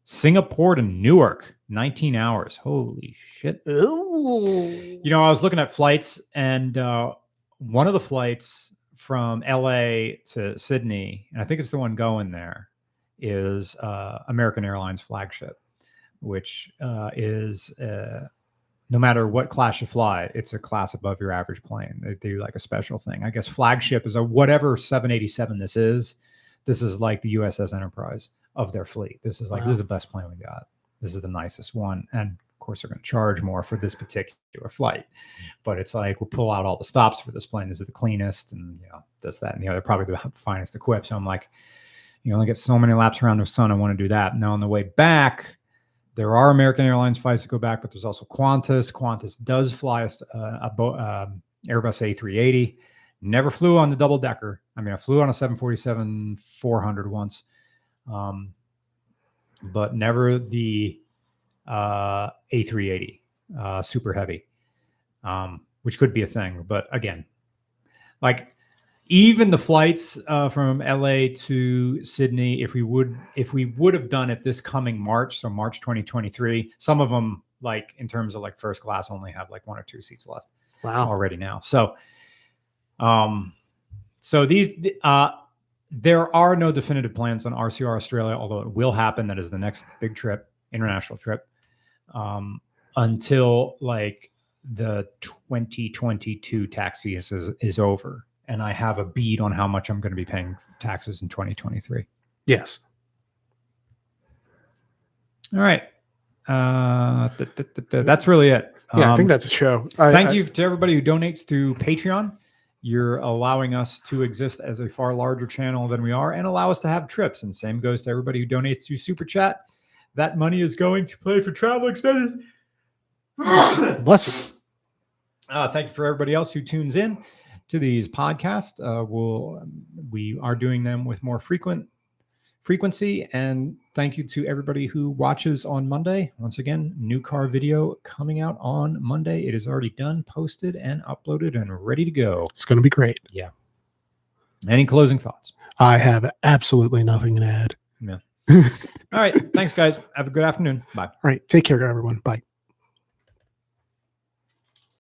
Singapore to Newark, 19 hours. Holy shit. Ooh. I was looking at flights, and one of the flights from LA to Sydney, and I think it's the one going there, is American Airlines flagship, which is no matter what class you fly, it's a class above your average plane. They do like a special thing. I guess flagship is whatever 787 this is. This is like the USS Enterprise of their fleet. This is like, This is the best plane we got. This is the nicest one. And of course, they're going to charge more for this particular flight. But it's like, we'll pull out all the stops for this plane. This is the cleanest, and this, that, and the other. Probably the finest equipped. So I'm like, you only get so many laps around the sun. I want to do that. Now on the way back, there are American Airlines flights that go back, but there's also Qantas. Qantas does fly Airbus A380. Never flew on the double decker. I mean, I flew on a 747-400 once, but never the A380 super heavy, which could be a thing. But again, like, even the flights from LA to Sydney, if we would have done it this coming March, so March 2023, some of them, like in terms of like first class, only have like 1 or 2 seats left. Wow. Already now. So these there are no definitive plans on RCR Australia, although it will happen. That is the next big trip, international trip, until like the 2022 tax season is over. And I have a bead on how much I'm going to be paying taxes in 2023. Yes. All right. That's really it. Yeah, I think that's a show. Thank you to everybody who donates through Patreon. You're allowing us to exist as a far larger channel than we are, and allow us to have trips. And same goes to everybody who donates through Super Chat. That money is going to pay for travel expenses. Bless you. Thank you for everybody else who tunes in to these podcasts. We are doing them with more frequency, and thank you to everybody who watches on Monday. Once again, new car video coming out on Monday. It is already done, posted, and uploaded, and ready to go. It's going to be great. Yeah. Any closing thoughts? I have absolutely nothing to add. Yeah. All right. Thanks, guys. Have a good afternoon. Bye. All right. Take care, everyone. Bye.